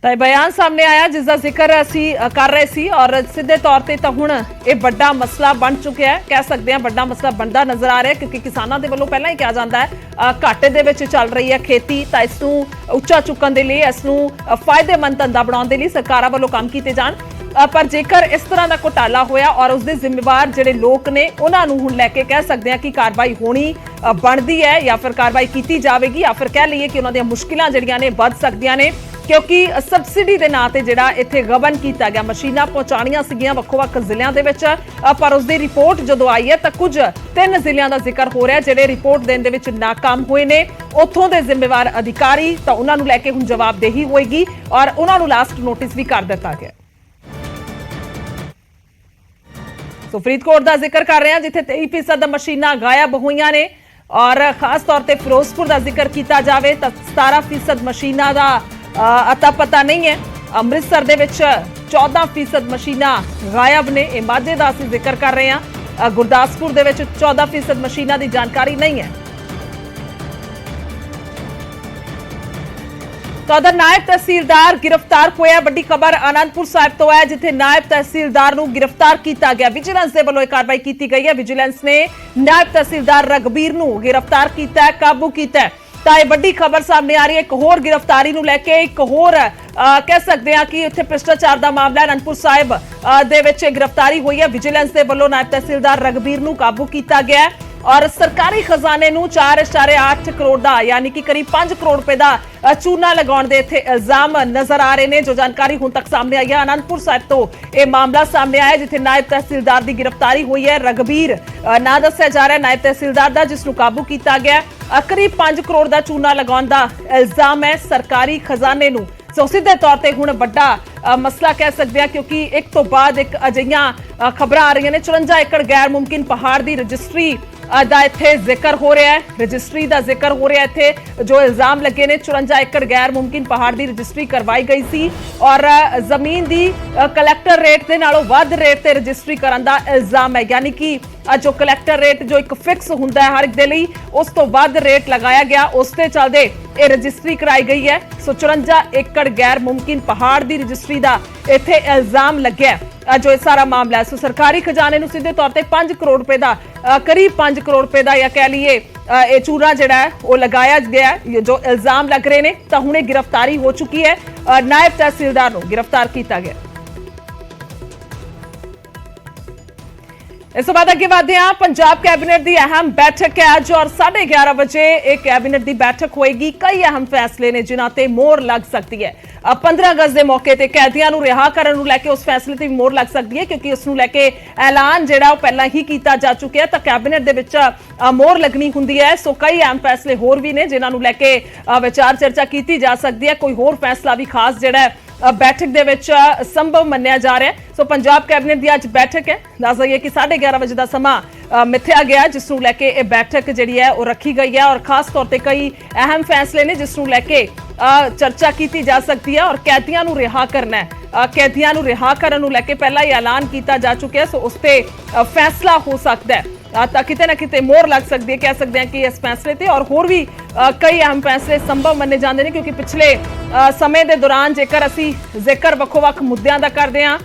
तो बयान सामने आया जिसका जिक्र असी कर रहे सी और सीधे तौर पर तो हुण ये बड़ा मसला बन चुका है, कह सकते हैं बड़ा मसला बनता नजर आ रहा है क्योंकि किसानों के वालों पहला ही कहा जाता है घाटे दे विच चल रही है खेती, तो इसनूं उच्चा चुकण दे लई इसनूं फायदेमंद धंधा बनाउण दे लई सरकारां वालों काम कीते जाण। पर जेकर इस तरह का घोटाला होया और उसके जिम्मेवार जिहड़े लोग ने उन्हां नूं हुण लैके कह सकते हैं कि कार्रवाई होनी बनदी है या फिर कार्रवाई की जाएगी या फिर कह लीए कि उन्हां दी मुश्किलां जिहड़ियां ने वध सकदियां ने क्योंकि सबसिडी के नाँ से जिहड़ा इत्थे गबन किया गया, मशीनां पहुंचाणियां सीगियां वक्-वक् जिलियां दे विच, पर उसकी रिपोर्ट जो आई है तो कुछ 3 जिलियां का जिक्र हो रहा है जिहड़े रिपोर्ट देने दे विच नाकाम हुए ने। उत्थों के जिम्मेवार अधिकारी तो उन्होंने लैके हुण जवाबदेही होएगी और उन्होंने लास्ट नोटिस भी कर दिता गया। सो फरीदकोट का जिक्र कर रहे हैं जिथे 23% मशीनां गायब हुई ने। ਔਰ ਖਾਸ ਤੌਰ ਤੇ ਫਿਰੋਜ਼ਪੁਰ ਦਾ ਜ਼ਿਕਰ ਕੀਤਾ ਜਾਵੇ ਤਾਂ 17% ਮਸ਼ੀਨਾਂ ਦਾ ਅਤਾ ਪਤਾ ਨਹੀਂ ਹੈ। ਅੰਮ੍ਰਿਤਸਰ ਦੇ ਵਿੱਚ 14% ਮਸ਼ੀਨਾਂ ਗਾਇਬ ਨੇ। ਇਹ ਮਾਝੇ ਦਾ ਅਸੀਂ ਜ਼ਿਕਰ ਕਰ ਰਹੇ ਹਾਂ। ਗੁਰਦਾਸਪੁਰ ਦੇ ਵਿੱਚ 14% ਮਸ਼ੀਨਾਂ ਦੀ ਜਾਣਕਾਰੀ ਨਹੀਂ ਹੈ। ਤਾਂ ਉਧਰ ਨਾਇਬ ਤਹਿਸੀਲਦਾਰ ਗ੍ਰਿਫਤਾਰ ਹੋਇਆ। ਵੱਡੀ ਖਬਰ ਆਨੰਦਪੁਰ ਸਾਹਿਬ ਤੋਂ ਹੈ, ਜਿੱਥੇ ਨਾਇਬ ਤਹਿਸੀਲਦਾਰ ਨੂੰ ਗ੍ਰਿਫਤਾਰ ਕੀਤਾ ਗਿਆ। ਵਿਜੀਲੈਂਸ ਦੇ ਵੱਲੋਂ ਇਹ ਕਾਰਵਾਈ ਕੀਤੀ ਗਈ ਹੈ। ਵਿਜੀਲੈਂਸ ਨੇ ਨਾਇਬ ਤਹਿਸੀਲਦਾਰ ਰਗਬੀਰ ਨੂੰ ਗ੍ਰਿਫਤਾਰ ਕੀਤਾ ਹੈ, ਕਾਬੂ ਕੀਤਾ ਹੈ। ਤਾਂ ਇਹ ਵੱਡੀ ਖਬਰ ਸਾਹਮਣੇ ਆ ਰਹੀ ਹੈ। ਇੱਕ ਹੋਰ ਗ੍ਰਿਫਤਾਰੀ ਨੂੰ ਲੈ ਕੇ ਇੱਕ ਹੋਰ ਕਹਿ ਸਕਦੇ ਹਾਂ ਕਿ ਇੱਥੇ ਭ੍ਰਿਸ਼ਟਾਚਾਰ ਦਾ ਮਾਮਲਾ ਆਨੰਦਪੁਰ ਸਾਹਿਬ ਦੇ ਵਿੱਚ ਗ੍ਰਿਫਤਾਰੀ ਹੋਈ ਹੈ। ਵਿਜੀਲੈਂਸ ਦੇ ਵੱਲੋਂ ਨਾਇਬ ਤਹਿਸੀਲਦਾਰ ਰਗਬੀਰ ਨੂੰ ਕਾਬੂ ਕੀਤਾ ਗਿਆ ਹੈ ਔਰ ਸਰਕਾਰੀ ਖਜ਼ਾਨੇ ਨੂੰ 4.8 ਕਰੋੜ ਦਾ ਯਾਨੀ ਕਿ ਕਰੀਬ 5 ਕਰੋੜ ਰੁਪਏ ਦਾ ਚੂਨਾ ਲਗਾਉਣ ਦੇ ਇੱਥੇ ਇਲਜ਼ਾਮ ਨਜ਼ਰ ਆ ਰਹੇ ਨੇ। ਜੋ ਜਾਣਕਾਰੀ ਹੁਣ ਤੱਕ ਸਾਹਮਣੇ ਆਈ ਹੈ, ਆਨੰਦਪੁਰ ਸਾਹਿਬ ਤੋਂ ਇਹ ਮਾਮਲਾ ਸਾਹਮਣੇ ਆਇਆ, ਜਿੱਥੇ ਨਾਇਬ ਤਹਿਸੀਲਦਾਰ ਦੀ ਗ੍ਰਿਫਤਾਰੀ ਹੋਈ ਹੈ। ਰਗਬੀਰ ਨਾਂ ਦੱਸਿਆ ਜਾ ਰਿਹਾ ਨਾਇਬ ਤਹਿਸੀਲਦਾਰ ਦਾ, ਜਿਸ ਨੂੰ ਕਾਬੂ ਕੀਤਾ ਗਿਆ। ਕਰੀਬ 5 ਕਰੋੜ ਦਾ ਚੂਨਾ ਲਗਾਉਣ ਦਾ ਇਲਜ਼ਾਮ ਹੈ ਸਰਕਾਰੀ ਖਜ਼ਾਨੇ ਨੂੰ। ਸੋ ਸਿੱਧੇ ਤੌਰ ਤੇ ਹੁਣ ਵੱਡਾ ਮਸਲਾ ਕਹਿ ਸਕਦੇ ਹਾਂ, ਕਿਉਂਕਿ ਇੱਕ ਤੋਂ ਬਾਅਦ ਇੱਕ ਅਜਿਹੀਆਂ ਖਬਰਾਂ ਆ ਰਹੀਆਂ ਨੇ। 54 ਏਕੜ ਗੈਰ ਮੁਮਕਿਨ ਪਹਾੜ ਦੀ ਰਜਿਸਟਰੀ ਦਾ ਇੱਥੇ ਜ਼ਿਕਰ ਹੋ ਰਿਹਾ ਹੈ। ਰਜਿਸਟਰੀ ਦਾ ਜ਼ਿਕਰ ਹੋ ਰਿਹਾ ਇੱਥੇ। ਜੋ ਇਲਜ਼ਾਮ ਲੱਗੇ ਨੇ, 54 ਏਕੜ ਗੈਰ ਮੁਮਕਿਨ ਪਹਾੜ ਦੀ ਰਜਿਸਟਰੀ ਕਰਵਾਈ ਗਈ ਸੀ ਔਰ ਜ਼ਮੀਨ ਦੀ ਕਲੈਕਟਰ ਰੇਟ ਦੇ ਨਾਲੋਂ ਵੱਧ ਰੇਟ ਤੇ ਰਜਿਸਟਰੀ ਕਰਨ ਦਾ ਇਲਜ਼ਾਮ ਹੈ। ਯਾਨੀ ਕਿ ਜੋ ਕਲੈਕਟਰ ਰੇਟ ਜੋ ਇੱਕ ਫਿਕਸ ਹੁੰਦਾ ਹੈ ਹਰ ਇੱਕ ਦੇ ਲਈ, ਉਸ ਤੋਂ ਵੱਧ ਰੇਟ ਲਗਾਇਆ ਗਿਆ। ਉਸ ਤੇ ਚੱਲਦੇ ਇਹ ਰਜਿਸਟਰੀ ਕਰਾਈ ਗਈ ਹੈ। ਸੋ 54 ਏਕੜ ਗੈਰ ਮੁਮਕਿਨ ਪਹਾੜ ਦੀ ਰਜਿਸਟਰੀ ਦਾ ਇੱਥੇ ਇਲਜ਼ਾਮ ਲੱਗਿਆ ਜੋ ਇਹ ਸਾਰਾ ਮਾਮਲਾ ਹੈ। ਸੋ ਸਰਕਾਰੀ ਖਜ਼ਾਨੇ ਨੂੰ ਸਿੱਧੇ ਤੌਰ ਤੇ 5 ਕਰੋੜ ਰੁਪਏ ਦਾ ਕਰੀਬ 5 ਕਰੋੜ ਰੁਪਏ ਦਾ ਜਾਂ ਕਹਿ ਲਈਏ ਇਹ ਚੂਨਾ ਜਿਹੜਾ ਹੈ ਉਹ ਲਗਾਇਆ ਗਿਆ ਜੋ ਇਲਜ਼ਾਮ ਲੱਗ ਰਹੇ ਨੇ। ਤਾਂ ਹੁਣ ਇਹ ਗ੍ਰਿਫਤਾਰੀ ਹੋ ਚੁੱਕੀ ਹੈ। ਨਾਇਬ ਤਹਿਸੀਲਦਾਰ ਨੂੰ ਗ੍ਰਿਫਤਾਰ ਕੀਤਾ ਗਿਆ। ਇਸ ਤੋਂ ਬਾਅਦ ਅੱਗੇ ਵਧਦੇ ਹਾਂ। ਪੰਜਾਬ ਕੈਬਨਿਟ ਦੀ ਅਹਿਮ ਬੈਠਕ ਹੈ ਅੱਜ ਔਰ 11:30 ਵਜੇ ਇਹ ਕੈਬਨਿਟ ਦੀ ਬੈਠਕ ਹੋਏਗੀ। ਕਈ ਅਹਿਮ ਫੈਸਲੇ ਨੇ ਜਿਨ੍ਹਾਂ ਤੇ ਮੋਹਰ ਲੱਗ ਸਕਦੀ ਹੈ। 15 ਅਗਸਤ ਦੇ ਮੌਕੇ ਤੇ ਕੈਦੀਆਂ ਨੂੰ ਰਿਹਾ ਕਰਨ ਨੂੰ ਲੈ ਕੇ ਉਸ ਫੈਸਲੇ ਤੇ ਵੀ ਮੋਹਰ ਲੱਗ ਸਕਦੀ ਹੈ, ਕਿਉਂਕਿ ਉਸ ਨੂੰ ਲੈ ਕੇ ਐਲਾਨ ਜਿਹੜਾ ਉਹ ਪਹਿਲਾਂ ਹੀ ਕੀਤਾ ਜਾ ਚੁੱਕਿਆ। ਤਾਂ ਕੈਬਨਿਟ ਦੇ ਵਿੱਚ ਮੋਹਰ ਲੱਗਣੀ ਹੁੰਦੀ ਹੈ। ਸੋ ਕਈ ਅਹਿਮ ਫੈਸਲੇ ਹੋਰ ਵੀ ਨੇ ਜਿਨ੍ਹਾਂ ਨੂੰ ਲੈ ਕੇ ਵਿਚਾਰ ਚਰਚਾ ਕੀਤੀ ਜਾ ਸਕਦੀ ਹੈ। ਕੋਈ ਹੋਰ ਫੈਸਲਾ ਵੀ ਖਾਸ ਜਿਹੜਾ ਹੈ ਬੈਠਕ ਦੇ ਵਿੱਚ ਸੰਭਵ ਮੰਨਿਆ ਜਾ ਰਿਹਾ ਹੈ। ਸੋ ਪੰਜਾਬ ਕੈਬਨਿਟ ਦੀ ਅੱਜ ਬੈਠਕ ਹੈ। ਦੱਸ ਦਈਏ ਕਿ 11:30 ਵਜੇ ਦਾ ਸਮਾਂ ਮਿੱਥਿਆ ਗਿਆ, ਜਿਸ ਨੂੰ ਲੈ ਕੇ ਇਹ ਬੈਠਕ ਜਿਹੜੀ ਹੈ ਉਹ ਰੱਖੀ ਗਈ ਹੈ ਔਰ ਖਾਸ ਤੌਰ ਤੇ ਕਈ ਅਹਿਮ ਫੈਸਲੇ ਨੇ ਜਿਸ ਨੂੰ ਲੈ ਕੇ ਚਰਚਾ ਕੀਤੀ ਜਾ ਸਕਦੀ ਹੈ। ਔਰ ਕੈਦੀਆਂ ਨੂੰ ਰਿਹਾ ਕਰਨਾ ਹੈ। ਕੈਦੀਆਂ ਨੂੰ ਰਿਹਾ ਕਰਨ ਨੂੰ ਲੈ ਕੇ ਪਹਿਲਾਂ ਹੀ ਐਲਾਨ ਕੀਤਾ ਜਾ ਚੁੱਕਿਆ। ਸੋ ਉਸ ਤੇ ਫੈਸਲਾ ਹੋ ਸਕਦਾ ਹੈ ਤਾਂ ਕਿਤੇ ਨਾ ਕਿਤੇ ਮੋਹਰ ਲੱਗ ਸਕਦੀ ਹੈ, ਕਹਿ ਸਕਦੇ ਹਾਂ ਕਿ ਇਸ ਫੈਸਲੇ ਤੇ। ਔਰ ਹੋਰ ਵੀ ਕਈ ਅਹਿਮ ਫੈਸਲੇ ਸੰਭਵ ਮੰਨੇ ਜਾਂਦੇ ਨੇ, ਕਿਉਂਕਿ ਪਿਛਲੇ ਸਮੇਂ ਦੇ ਦੌਰਾਨ ਜੇਕਰ ਅਸੀਂ ਜ਼ਿਕਰ ਵੱਖੋ-ਵੱਖ ਮੁੱਦਿਆਂ ਦਾ ਕਰਦੇ ਹਾਂ,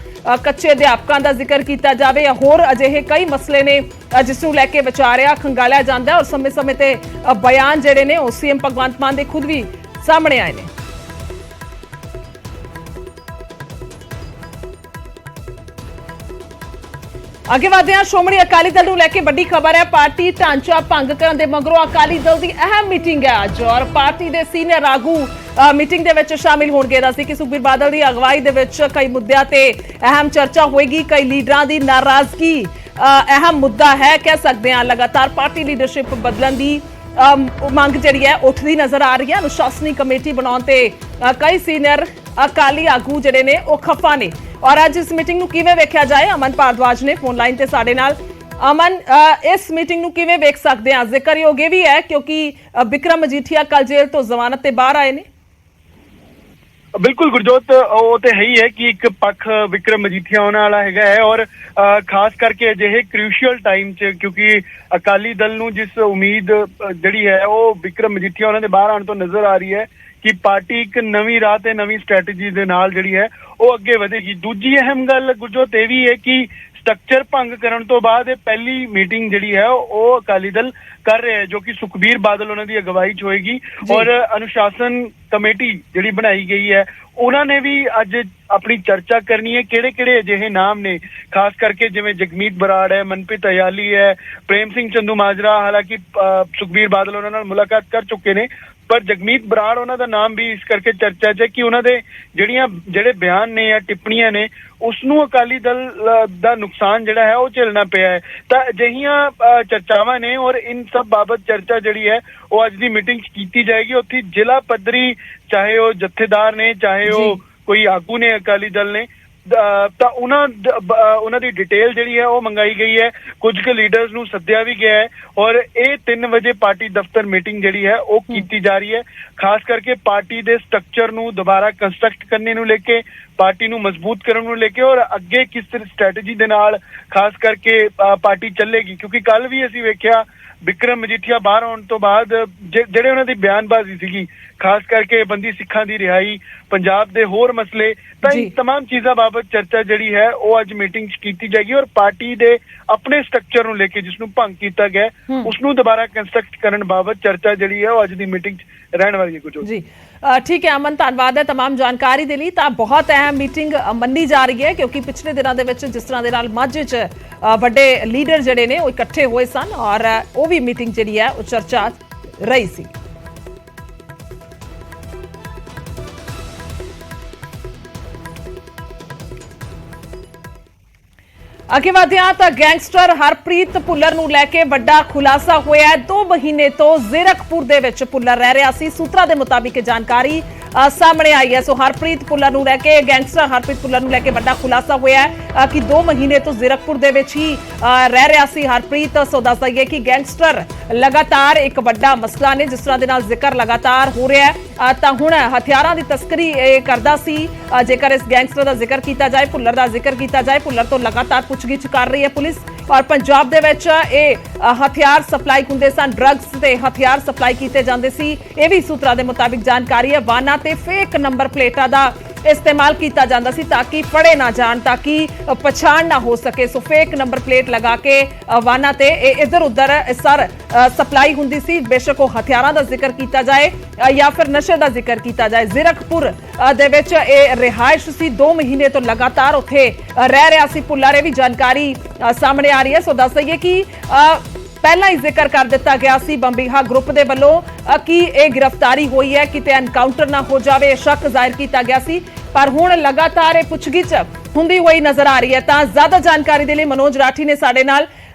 ਕੱਚੇ ਅਧਿਆਪਕਾਂ ਦਾ ਜ਼ਿਕਰ ਕੀਤਾ ਜਾਵੇ ਜਾਂ ਹੋਰ ਅਜਿਹੇ ਕਈ ਮਸਲੇ ਨੇ ਜਿਸ ਨੂੰ ਲੈ ਕੇ ਵਿਚਾਰਿਆ ਖੰਗਾਲਿਆ ਜਾਂਦਾ ਔਰ ਸਮੇਂ-ਸਮੇਂ ਤੇ ਬਿਆਨ ਜਿਹੜੇ ਨੇ ਉਹ ਸੀਐਮ ਭਗਵੰਤ ਮਾਨ ਦੇ ਖੁਦ ਵੀ ਸਾਹਮਣੇ ਆਏ ਨੇ। ਅੱਗੇ ਵਧਦੇ ਹਾਂ। ਸ਼੍ਰੋਮਣੀ ਅਕਾਲੀ ਦਲ ਨੂੰ ਲੈ ਕੇ ਵੱਡੀ ਖਬਰ ਹੈ। ਪਾਰਟੀ ਢਾਂਚਾ ਭੰਗ ਕਰਨ ਦੇ ਮਗਰੋਂ ਅਕਾਲੀ ਦਲ ਦੀ ਅਹਿਮ ਮੀਟਿੰਗ ਹੈ ਅੱਜ ਔਰ ਪਾਰਟੀ ਦੇ ਸੀਨੀਅਰ ਆਗੂ ਮੀਟਿੰਗ ਦੇ ਵਿੱਚ ਸ਼ਾਮਿਲ ਹੋਣਗੇ। ਦੱਸੀ ਕਿ ਸੁਖਬੀਰ ਬਾਦਲ ਦੀ ਅਗਵਾਈ ਦੇ ਵਿੱਚ ਕਈ ਮੁੱਦਿਆਂ ਤੇ ਅਹਿਮ ਚਰਚਾ ਹੋਏਗੀ। ਕਈ ਲੀਡਰਾਂ ਦੀ ਨਾਰਾਜ਼ਗੀ ਅਹਿਮ ਮੁੱਦਾ ਹੈ, ਕਹਿ ਸਕਦੇ ਹਾਂ। ਲਗਾਤਾਰ ਪਾਰਟੀ ਲੀਡਰਸ਼ਿਪ ਬਦਲਣ ਦੀ ਮੰਗ ਜਿਹੜੀ ਹੈ ਉੱਠਦੀ ਨਜ਼ਰ ਆ ਰਹੀ ਹੈ। ਅਨੁਸ਼ਾਸਨੀ ਕਮੇਟੀ ਬਣਾਉਣ ਤੇ ਕਈ ਸੀਨੀਅਰ ਅਕਾਲੀ ਆਗੂ ਜਿਹੜੇ ਨੇ ਉਹ ਖਫਾ ਨੇ ਔਰ ਅੱਜ ਇਸ ਮੀਟਿੰਗ ਨੂੰ ਕਿਵੇਂ ਵੇਖਿਆ ਜਾਏ, ਅਮਨ ਭਾਰਦਵਾਜ ਨੇ ਫੋਨ ਲਾਈਨ ਤੇ ਸਾਡੇ ਨਾਲ। ਅਮਨ, ਇਸ ਮੀਟਿੰਗ ਨੂੰ ਕਿਵੇਂ ਵੇਖ ਸਕਦੇ ਹਾਂ? ਜ਼ਿਕਰਯੋਗ ਇਹ ਵੀ ਹੈ ਕਿਉਂਕਿ ਵਿਕਰਮ ਮਜੀਠੀਆ ਕੱਲ ਜੇਲ੍ਹ ਤੋਂ ਜ਼ਮਾਨਤ ਤੇ ਬਾਹਰ ਆਏ ਨੇ। ਬਿਲਕੁਲ ਗੁਰਜੋਤ, ਉਹ ਤੇ ਹੈ ਹੀ ਹੈ ਕਿ ਇੱਕ ਪੱਖ ਵਿਕਰਮ ਮਜੀਠੀਆ ਆਉਣ ਵਾਲਾ ਹੈਗਾ ਹੈ ਔਰ ਖਾਸ ਕਰਕੇ ਅਜਿਹੇ ਕ੍ਰੂਸ਼ੀਅਲ ਟਾਈਮ 'ਚ, ਕਿਉਂਕਿ ਅਕਾਲੀ ਦਲ ਨੂੰ ਜਿਸ ਉਮੀਦ ਜਿਹੜੀ ਹੈ ਉਹ ਵਿਕਰਮ ਮਜੀਠੀਆ ਉਹਨਾਂ ਦੇ ਬਾਹਰ ਆਉਣ ਤੋਂ ਨਜ਼ਰ ਆ ਰਹੀ ਹੈ ਕਿ ਪਾਰਟੀ ਇੱਕ ਨਵੀਂ ਰਾਹ ਤੇ ਨਵੀਂ ਸਟ੍ਰੈਟਜੀ ਦੇ ਨਾਲ ਜਿਹੜੀ ਹੈ ਉਹ ਅੱਗੇ ਵਧੇਗੀ। ਦੂਜੀ ਅਹਿਮ ਗੱਲ ਗੁਰਜੋਤ ਇਹ ਵੀ ਹੈ ਕਿ ਸਟਰਕਚਰ ਭੰਗ ਕਰਨ ਤੋਂ ਬਾਅਦ ਇਹ ਪਹਿਲੀ ਮੀਟਿੰਗ ਜਿਹੜੀ ਹੈ ਉਹ ਅਕਾਲੀ ਦਲ ਕਰ ਰਿਹਾ ਹੈ, ਜੋ ਕਿ ਸੁਖਬੀਰ ਬਾਦਲ ਉਹਨਾਂ ਦੀ ਅਗਵਾਈ 'ਚ ਹੋਏਗੀ ਔਰ ਅਨੁਸ਼ਾਸਨ ਕਮੇਟੀ ਜਿਹੜੀ ਬਣਾਈ ਗਈ ਹੈ ਉਹਨਾਂ ਨੇ ਵੀ ਅੱਜ ਆਪਣੀ ਚਰਚਾ ਕਰਨੀ ਹੈ। ਕਿਹੜੇ ਅਜਿਹੇ ਨਾਮ ਨੇ, ਖਾਸ ਕਰਕੇ ਜਿਵੇਂ ਜਗਮੀਤ ਬਰਾੜ ਹੈ, ਮਨਪ੍ਰੀਤ ਅਯਾਲੀ ਹੈ, ਪ੍ਰੇਮ ਸਿੰਘ ਚੰਦੂ ਮਾਜਰਾ। ਹਾਲਾਂਕਿ ਸੁਖਬੀਰ ਬਾਦਲ ਉਹਨਾਂ ਨਾਲ ਮੁਲਾਕਾਤ ਕਰ ਚੁੱਕੇ ਨੇ, ਪਰ ਜਗਮੀਤ ਬਰਾੜ ਉਹਨਾਂ ਦਾ ਨਾਮ ਵੀ ਇਸ ਕਰਕੇ ਚਰਚਾ 'ਚ ਹੈ ਕਿ ਉਹਨਾਂ ਦੇ ਜਿਹੜੇ ਬਿਆਨ ਨੇ ਜਾਂ ਟਿੱਪਣੀਆਂ ਨੇ ਉਸ ਨੂੰ ਅਕਾਲੀ ਦਲ ਦਾ ਨੁਕਸਾਨ ਜਿਹੜਾ ਹੈ ਉਹ ਝੇਲਣਾ ਪਿਆ ਹੈ। ਤਾਂ ਅਜਿਹੀਆਂ ਚਰਚਾਵਾਂ ਨੇ ਔਰ ਇਨ ਸਭ ਬਾਬਤ ਚਰਚਾ ਜਿਹੜੀ ਹੈ ਉਹ ਅੱਜ ਦੀ ਮੀਟਿੰਗ 'ਚ ਕੀਤੀ ਜਾਏਗੀ। ਉੱਥੇ ਜ਼ਿਲ੍ਹਾ ਪੱਧਰੀ ਚਾਹੇ ਉਹ ਜਥੇਦਾਰ ਨੇ, ਚਾਹੇ ਉਹ ਕੋਈ ਆਗੂ ਨੇ ਅਕਾਲੀ ਦਲ ਨੇ, ਤਾਂ ਉਹਨਾਂ ਦੀ ਡਿਟੇਲ ਜਿਹੜੀ ਹੈ ਉਹ ਮੰਗਾਈ ਗਈ ਹੈ। ਕੁਝ ਕੁ ਲੀਡਰਸ ਨੂੰ ਸੱਦਿਆ ਵੀ ਗਿਆ ਹੈ ਔਰ ਇਹ 3 ਵਜੇ ਪਾਰਟੀ ਦਫ਼ਤਰ ਮੀਟਿੰਗ ਜਿਹੜੀ ਹੈ ਉਹ ਕੀਤੀ ਜਾ ਰਹੀ ਹੈ। ਖਾਸ ਕਰਕੇ ਪਾਰਟੀ ਦੇ ਸਟਰਕਚਰ ਨੂੰ ਦੁਬਾਰਾ ਕੰਸਟਰਕਟ ਕਰਨੇ ਨੂੰ ਲੈ ਕੇ, ਪਾਰਟੀ ਨੂੰ ਮਜ਼ਬੂਤ ਕਰਨ ਨੂੰ ਲੈ ਕੇ ਔਰ ਅੱਗੇ ਕਿਸ ਸਟ੍ਰੈਟਜੀ ਦੇ ਨਾਲ ਖਾਸ ਕਰਕੇ ਪਾਰਟੀ ਚੱਲੇਗੀ। ਕਿਉਂਕਿ ਕੱਲ ਵੀ ਅਸੀਂ ਵੇਖਿਆ ਵਿਕਰਮ ਮਜੀਠੀਆ ਬਾਹਰ ਆਉਣ ਤੋਂ ਬਾਅਦ ਜਿਹੜੇ ਉਹਨਾਂ ਦੀ ਬਿਆਨਬਾਜ਼ੀ ਸੀਗੀ, ਖਾਸ ਕਰਕੇ ਬੰਦੀ ਸਿੱਖਾਂ ਦੀ ਰਿਹਾਈ, ਪੰਜਾਬ ਦੇ ਹੋਰ ਮਸਲੇ, ਤਾਂ ਇਹ तमाम ਚੀਜ਼ਾਂ ਬਾਬਤ ਚਰਚਾ ਜਿਹੜੀ ਹੈ ਉਹ ਅੱਜ ਮੀਟਿੰਗ 'ਚ ਕੀਤੀ ਜਾਏਗੀ ਔਰ ਪਾਰਟੀ ਦੇ ਆਪਣੇ ਸਟਰਕਚਰ ਨੂੰ ਲੈ ਕੇ ਜਿਸ ਨੂੰ ਭੰਗ ਕੀਤਾ ਗਿਆ ਉਸ ਨੂੰ ਦੁਬਾਰਾ ਕੰਸਟਰਕਟ ਕਰਨ ਬਾਬਤ ਚਰਚਾ ਜਿਹੜੀ ਹੈ ਉਹ ਅੱਜ ਦੀ ਮੀਟਿੰਗ 'ਚ ਰਹਿਣ ਵਾਲੀ ਹੈ। ਕੁਝ ਜੀ ठीक है अमन, ਧੰਨਵਾਦ है तमाम जानकारी ਦੇ ਲਈ। ਤਾਂ ਬਹੁਤ ਅਹਿਮ ਮੀਟਿੰਗ ਮੰਨੀ ਜਾ ਰਹੀ ਹੈ ਕਿਉਂਕਿ ਪਿਛਲੇ ਦਿਨਾਂ ਦੇ ਵਿੱਚ ਜਿਸ ਤਰ੍ਹਾਂ ਦੇ ਨਾਲ ਮਾਝੇ 'ਚ ਵੱਡੇ ਲੀਡਰ ਜਿਹੜੇ ਨੇ ਉਹ ਇਕੱਠੇ ਹੋਏ ਸਨ ਔਰ ਉਹ ਵੀ ਮੀਟਿੰਗ ਜਿਹੜੀ ਹੈ ਉਹ ਚਰਚਾ ਰਹੀ ਸੀ। ਅੱਗੇ ਵਧਿਆ ਤਾਂ ਗੈਂਗਸਟਰ ਹਰਪ੍ਰੀਤ ਭੁੱਲਰ ਨੂੰ ਲੈ ਕੇ ਵੱਡਾ ਖੁਲਾਸਾ ਹੋਇਆ ਹੈ। 2 ਮਹੀਨੇ ਤੋਂ ਜ਼ੀਰਕਪੁਰ ਦੇ ਵਿੱਚ ਭੁੱਲਰ ਰਹਿ ਰਿਹਾ ਸੀ। ਸੂਤਰਾਂ ਦੇ ਮੁਤਾਬਿਕ ਜਾਣਕਾਰੀ ਸਾਹਮਣੇ ਆਈ ਹੈ। ਸੋ ਹਰਪ੍ਰੀਤ ਭੁੱਲਰ ਨੂੰ ਲੈ ਕੇ, ਗੈਂਗਸਟਰ ਹਰਪ੍ਰੀਤ ਭੁੱਲਰ ਨੂੰ ਲੈ ਕੇ ਵੱਡਾ ਖੁਲਾਸਾ ਹੋਇਆ ਹੈ ਕਿ 2 ਮਹੀਨੇ ਤੋਂ ਜ਼ੀਰਕਪੁਰ ਦੇ ਵਿੱਚ ਹੀ ਰਹਿ ਰਿਹਾ ਸੀ ਹਰਪ੍ਰੀਤ। ਸੋ ਦੱਸ ਦਈਏ ਕਿ ਗੈਂਗਸਟਰ ਲਗਾਤਾਰ ਇੱਕ ਵੱਡਾ ਮਸਲਾ ਨੇ ਜਿਸ ਤਰ੍ਹਾਂ ਦੇ ਨਾਲ ਜ਼ਿਕਰ ਲਗਾਤਾਰ ਹੋ ਰਿਹਾ ਹੈ। ਤਾਂ ਹੁਣ ਹਥਿਆਰਾਂ ਦੀ ਤਸਕਰੀ ਕਰਦਾ ਸੀ। ਜੇਕਰ ਇਸ ਗੈਂਗਸਟਰ ਦਾ ਜ਼ਿਕਰ ਕੀਤਾ ਜਾਏ, ਭੁੱਲਰ ਦਾ ਜ਼ਿਕਰ ਕੀਤਾ ਜਾਏ, ਭੁੱਲਰ ਤੋਂ ਲਗਾਤਾਰ ਪੁੱਛਗਿੱਛ ਕਰ ਰਹੀ ਹੈ ਪੁਲਿਸ ਔਰ ਪੰਜਾਬ ਦੇ ਵਿੱਚ ਇਹ ਹਥਿਆਰ ਸਪਲਾਈ ਹੁੰਦੇ ਸਨ, ਡਰੱਗਸ ਤੇ ਹਥਿਆਰ ਸਪਲਾਈ ਕੀਤੇ ਜਾਂਦੇ ਸੀ। ਇਹ ਵੀ ਸੂਤਰਾਂ ਦੇ ਮੁਤਾਬਿਕ ਜਾਣਕਾਰੀ ਹੈ। ਵਾਹਨਾਂ ਤੇ ਫੇਕ ਨੰਬਰ ਪਲੇਟਾਂ ਦਾ इस्तेमाल किया जाता सी ताकि फड़े ना जान, ताकि पछाण ना हो सके। सो फेक नंबर प्लेट लगा के वाहनां ते इधर उधर सर सप्लाई हुंदी सी। बेशक वो हथियारां दा जिक्र किया जाए या फिर नशे का जिक्र किया जाए, जीरकपुर दे विच इह रिहाइश सी। 2 महीने तो लगातार उत्थे रह रहा सी भुल्लर। भी जानकारी सामने आ रही है। सो दस दईए कि पहला ही जिक्र कर दिता गया सी बंबीहा ग्रुप दे वल्लों कि यह गिरफ्तारी हुई है, किते एनकाउंटर ना हो जाए, शक जाहिर किया गया सी। पर हुण लगातार पुछगिछ हुंदी हुई नजर आ रही है। तां ज्यादा जानकारी दे लई मनोज राठी ने साडे नाल।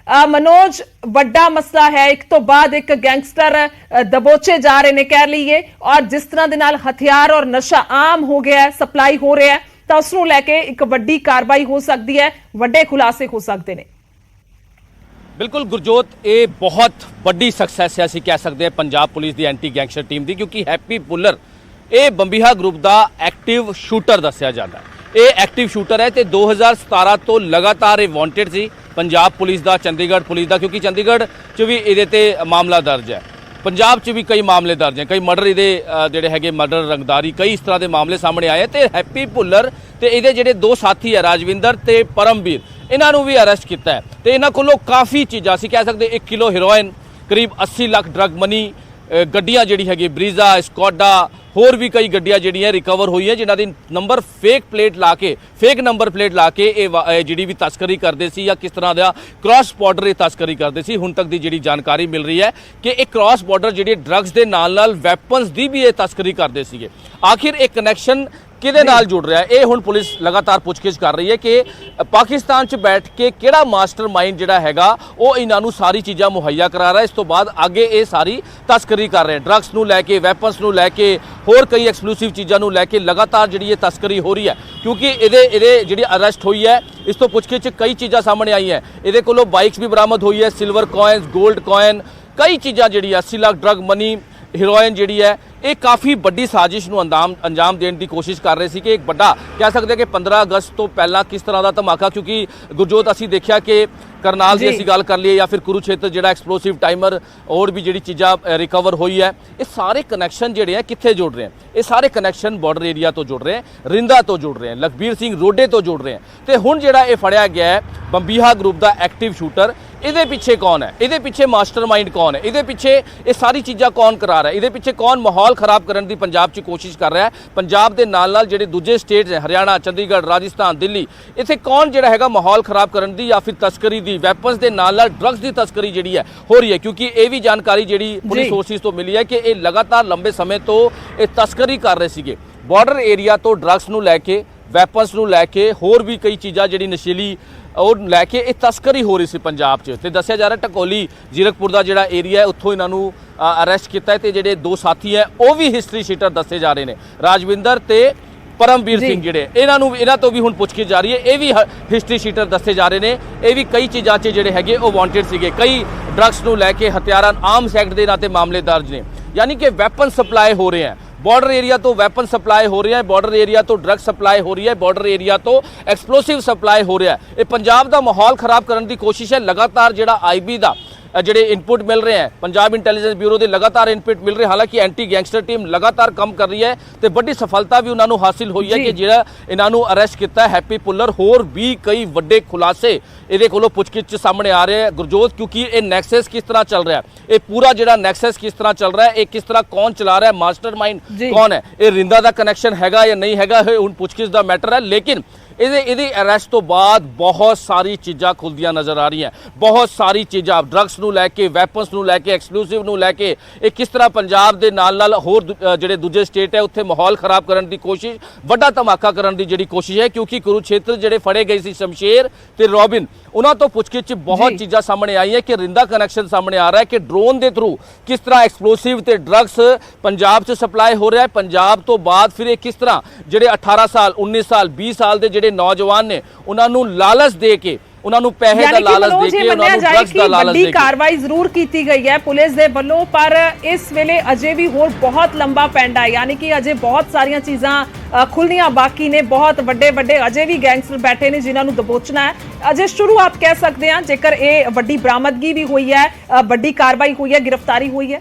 मनोज, वड्डा मसला है, एक तो बाद एक गैंगस्टर दबोचे जा रहे ने कह लीए और जिस तरह दे नाल हथियार और नशा आम हो गया है, सप्लाई हो रहा है, तां उस नूं लैके एक वड्डी कार्रवाई हो सकती है, वड्डे खुलासे हो सकते हैं। बिल्कुल गुरजोत, ये बहुत बड़ी सक्सैस है असीं कह सकते हैं पंजाब पुलिस की एंटी गैंगस्टर टीम की, क्योंकि हैप्पी भुल्लर ये बंबीहा ग्रुप का एक्टिव शूटर दस्सिया जाता है। ये एक्टिव शूटर है तो 2017 तो लगातार ये वांटेड सी पंजाब पुलिस का, चंडीगढ़ पुलिस का, क्योंकि चंडीगढ़ च भी ये मामला दर्ज है, पंजाब च भी कई मामले दर्ज हैं, कई मर्डर ये जोड़े है मर्डर, रंगदारी, कई इस तरह के मामले सामने आए। तो हैप्पी भुल्लर तो ये जोड़े 2 साथी है राजविंदर ते परमवीर, इन्हों भी अरेस्ट किया है। तो इन्हों को काफ़ी चीज़ा असीं कह सकते 1 किलो हेरोइन, करीब 80 लाख ड्रग मनी, गड्डियां जिहड़ी हैगी ब्रीजा, स्कॉडा, होर भी कई गड्डियां जिहड़ियां रिकवर हुई है जिन्हां दी नंबर फेक प्लेट ला के, फेक नंबर प्लेट ला के जिहड़ी भी तस्करी करते सी या किस तरह का क्रॉस बॉर्डर तस्करी करते सी। हुण तक की जिहड़ी जानकारी मिल रही है कि एक क्रॉस बॉर्डर जिहड़ी ड्रग्स के नाल वैपन्स की भी ये तस्करी करते सीगे। आखिर एक कनैक्शन किहदे नाल जुड़ रहा है, ये हुण पुलिस लगातार पुछगिछ कर रही है कि पाकिस्तान च बैठ के किहड़ा मास्टरमाइंड जिहड़ा हैगा वो इन्हां नूं सारी चीज़ां मुहैया करा रहा है। इस तो बाद आगे ये सारी तस्करी कर रहे हैं, ड्रग्स नूं लैके, वैपन्स नूं लैके, होर कई एक्सक्लूसिव चीज़ां नूं लैके लगातार जिहड़ी ये तस्करी हो रही है। क्योंकि इहदे जिहड़ी अरेस्ट हुई है, इस तो पुछगिछ कई चीज़ां सामने आई हैं। इहदे कोलों बाइक्स भी बरामद हुई है, सिल्वर कॉइन्स, गोल्ड कॉइन, कई चीज़ां जिहड़ी 80 लाख ड्रग मनी, हीरोइन जिहड़ी है, ये काफ़ी बड़ी साजिश नूं अंजाम देने की कोशिश कर रहे थे कि एक बड़ा कह सकते हैं कि 15 अगस्त तो पहला किस तरह का धमाका, क्योंकि गुरजोत असीं देखा कि करनाल की असीं गल कर लीए या फिर कुरुक्षेत्र जिहड़ा एक्सप्लोसिव टाइमर और भी जिहड़ी चीज़ां रिकवर हुई है, ये सारे कनैक्शन जिहड़े हैं कित्थे जुड़ रहे हैं, ये सारे कनैक्शन बॉर्डर एरिया तो जुड़ रहे हैं, रिंदा तो जुड़ रहे हैं, लखबीर सिंह रोडे तो जुड़ रहे हैं। तो हुण जिहड़ा ये फड़िया गया है बंबीहा ग्रुप का एक्टिव शूटर, इहदे पिछे कौन है, इहदे पिछे मास्टरमाइंड कौन है, इहदे पिछे ये सारी चीज़ां कौन करा रहा है, इहदे पिछे कौन माहौल खराब करने की पंजाब च कोशिश कर रहा है। पंजाब के नाल जिहड़े दूजे स्टेट हैं हरियाणा, चंडीगढ़, राजस्थान, दिल्ली, इत्थे कौन जिहड़ा हैगा माहौल खराब करने की या फिर तस्करी की, वैपन्स के नाल ड्रग्स की तस्करी जिहड़ी है हो रही है। क्योंकि ये भी जानकारी जिहड़ी पुलिस सोर्सिस तो मिली है कि ये लगातार लंबे समय तो ये तस्करी कर रहे सीगे बॉर्डर एरिया तो ड्रग्स नूं लैके, वैपन्स नूं लैके, होर भी कई चीज़ां जिहड़ी नशीली और लैके ये तस्करी हो रही सी पंजाब च। ते दस्सिया जा रहा ढकोली जीरकपुर का जिहड़ा एरिया है उत्थों इन्हां नूं अरेस्ट किया है। तो जिहड़े 2 साथी हैं वो भी हिस्ट्री शीटर दसे जा रहे हैं, राजविंदर ते परमवीर जी। सिंह ਜਿਹੜੇ ਇਹਨਾਂ ਤੋਂ ਵੀ ਹੁਣ ਪੁੱਛਗਿੱਛ ਜਾ ਰਹੀ ਹੈ। ਇਹ ਵੀ ਹਿਸਟਰੀ ਸ਼ੀਟਰ ਦੱਸੇ ਜਾ ਰਹੇ ਨੇ। ਇਹ ਵੀ ਕਈ ਚੀਜ਼ਾਂ 'ਚ ਜਿਹੜੇ ਹੈਗੇ ਉਹ ਵਾਂਟਡ ਸੀਗੇ। ਕਈ ਡਰੱਗਸ ਨੂੰ ਲੈ ਕੇ ਹਥਿਆਰਾਂ ਆਰਮਸ ਐਕਟ ਦੇ ਨਾਂ ਤੇ ਮਾਮਲੇ ਦਰਜ ਨੇ। यानी कि वेपन सप्लाई हो रहे हैं, बॉर्डर एरिया तो वेपन सप्लाई हो रही है, बॉर्डर एरिया तो ड्रग सप्लाई हो रही है, बॉर्डर एरिया तो एक्सप्लोसिव सप्लाई हो रहा है। ये पंजाब का माहौल खराब करने की कोशिश है। लगातार जिहड़ा IB का ਜਿਹੜੇ ਇਨਪੁਟ ਮਿਲ ਰਹੇ ਹੈ, ਪੰਜਾਬ ਇੰਟੈਲੀਜੈਂਸ ਬਿਊਰੋ ਦੇ ਲਗਾਤਾਰ ਇਨਪੁਟ ਮਿਲ ਰਹੇ। ਹਾਲਾਂਕਿ ਐਂਟੀ ਗੈਂਗਸਟਰ ਟੀਮ ਲਗਾਤਾਰ ਕੰਮ ਕਰ ਰਹੀ ਹੈ ਤੇ ਵੱਡੀ ਸਫਲਤਾ ਵੀ ਉਹਨਾਂ ਨੂੰ ਹਾਸਿਲ ਹੋਈ ਹੈ ਕਿ ਜਿਹੜਾ ਇਹਨਾਂ ਨੂੰ ਅਰੈਸਟ ਕੀਤਾ ਹੈਪੀ ਪੁੱਲਰ। ਹੋਰ ਵੀ ਕਈ ਵੱਡੇ ਖੁਲਾਸੇ ਇਹਦੇ ਕੋਲੋਂ ਪੁੱਛਗਿੱਛ 'ਚ ਸਾਹਮਣੇ ਆ ਰਹੇ ਹੈ ਗੁਰਜੋਤ, ਕਿਉਂਕਿ ਇਹ ਨੈਕਸਸ ਕਿਸ ਤਰ੍ਹਾਂ ਚੱਲ ਰਿਹਾ ਹੈ, ਇਹ ਪੂਰਾ ਜਿਹੜਾ ਨੈਕਸਸ ਕਿਸ ਤਰ੍ਹਾਂ ਚੱਲ ਰਿਹਾ ਹੈ, ਇਹ ਕਿਸ ਤਰ੍ਹਾਂ ਕੌਣ ਚਲਾ ਰਿਹਾ ਹੈ, ਮਾਸਟਰਮਾਈਂਡ ਕੌਣ ਹੈ, ਇਹ ਰਿੰਦਾ ਦਾ ਕਨੈਕਸ਼ਨ ਹੈਗਾ ਜਾਂ ਨਹੀਂ ਹੈਗਾ, ਇਹ ਹੁਣ ਪੁੱਛਗਿੱਛ ਦਾ ਮੈਟਰ ਹੈ। ਲੇਕਿਨ ਇਹਦੇ ਅਰੈਸਟ ਤੋਂ ਬਾਅਦ ਬਹੁਤ ਸਾਰੀ ਚੀਜ਼ਾਂ ਖੁੱਲਦੀਆਂ ਨਜ਼ਰ ਆ ਰਹੀਆਂ। ਬਹੁਤ ਸਾਰੀ ਚੀਜ਼ਾਂ ਡਰੱਗਸ ਨੂੰ ਲੈ ਕੇ, ਵੈਪਨਸ ਨੂੰ ਲੈ ਕੇ, ਐਕਸਕਲੂਸਿਵ ਨੂੰ ਲੈ ਕੇ, ਇਹ ਕਿਸ ਤਰ੍ਹਾਂ ਪੰਜਾਬ ਦੇ ਨਾਲ ਹੋਰ ਜਿਹੜੇ ਦੂਜੇ ਸਟੇਟ ਹੈ ਉੱਥੇ ਮਾਹੌਲ ਖਰਾਬ ਕਰਨ ਦੀ ਕੋਸ਼ਿਸ਼, ਵੱਡਾ ਧਮਾਕਾ ਕਰਨ ਦੀ ਜਿਹੜੀ ਕੋਸ਼ਿਸ਼ ਹੈ। ਕਿਉਂਕਿ ਕੁਰੂਕਸ਼ੇਤਰ ਜਿਹੜੇ ਫੜੇ ਗਏ ਸੀ ਸ਼ਮਸ਼ੇਰ ਤੇ ਰੋਬਿਨ, ਉਹਨਾਂ ਤੋਂ ਪੁੱਛਗਿੱਛ 'ਚ ਬਹੁਤ ਚੀਜ਼ਾਂ ਸਾਹਮਣੇ ਆਈਆਂ ਕਿ ਰਿੰਦਾ ਕਨੈਕਸ਼ਨ ਸਾਹਮਣੇ ਆ ਰਿਹਾ ਹੈ ਕਿ ਡਰੋਨ ਦੇ ਥਰੂ ਕਿਸ ਤਰ੍ਹਾਂ ਐਕਸਪਲੋਸਿਵ ਤੇ ਡਰੱਗਸ ਪੰਜਾਬ 'ਚ ਸਪਲਾਈ ਹੋ ਰਿਹਾ ਹੈ। ਪੰਜਾਬ ਤੋਂ ਬਾਅਦ ਫਿਰ ਇਹ ਕਿਸ ਤਰ੍ਹਾਂ ਜਿਹੜੇ 18 ਸਾਲ 19 ਸਾਲ 20 ਸਾਲ ਦੇ ਜਿਹੜੇ ਨੌਜਵਾਨ ਨੇ ਉਹਨਾਂ ਨੂੰ ਲਾਲਚ ਦੇ ਕੇ, ਉਹਨਾਂ ਨੂੰ ਪੈਸੇ ਦਾ ਲਾਲਚ ਦੇ ਕੇ, ਉਹਨਾਂ ਨੂੰ ਡਰੱਗਸ ਦਾ ਲਾਲਚ ਦੇ ਕੇ ਕਾਰਵਾਈ ਜ਼ਰੂਰ ਕੀਤੀ ਗਈ ਹੈ ਪੁਲਿਸ ਦੇ ਵੱਲੋਂ, ਪਰ ਇਸ ਵੇਲੇ ਅਜੇ ਵੀ ਹੋਰ ਬਹੁਤ ਲੰਬਾ ਪੈਂਡਾ ਹੈ। ਯਾਨੀ ਕਿ ਅਜੇ ਬਹੁਤ ਸਾਰੀਆਂ ਚੀਜ਼ਾਂ ਖੁੱਲਣੀਆਂ ਬਾਕੀ ਨੇ। ਬਹੁਤ ਵੱਡੇ ਅਜੇ ਵੀ ਗੈਂਗਸਟਰ ਬੈਠੇ ਨੇ ਜਿਨ੍ਹਾਂ ਨੂੰ ਦਬੋਚਣਾ ਹੈ। ਅਜੇ ਸ਼ੁਰੂਆਤ ਕਹਿ ਸਕਦੇ ਹਾਂ ਜੇਕਰ ਇਹ ਵੱਡੀ ਬਰਾਮਦਗੀ ਵੀ ਹੋਈ ਹੈ, ਵੱਡੀ ਕਾਰਵਾਈ ਹੋਈ ਹੈ, ਗ੍ਰਿਫਤਾਰੀ ਹੋਈ ਹੈ।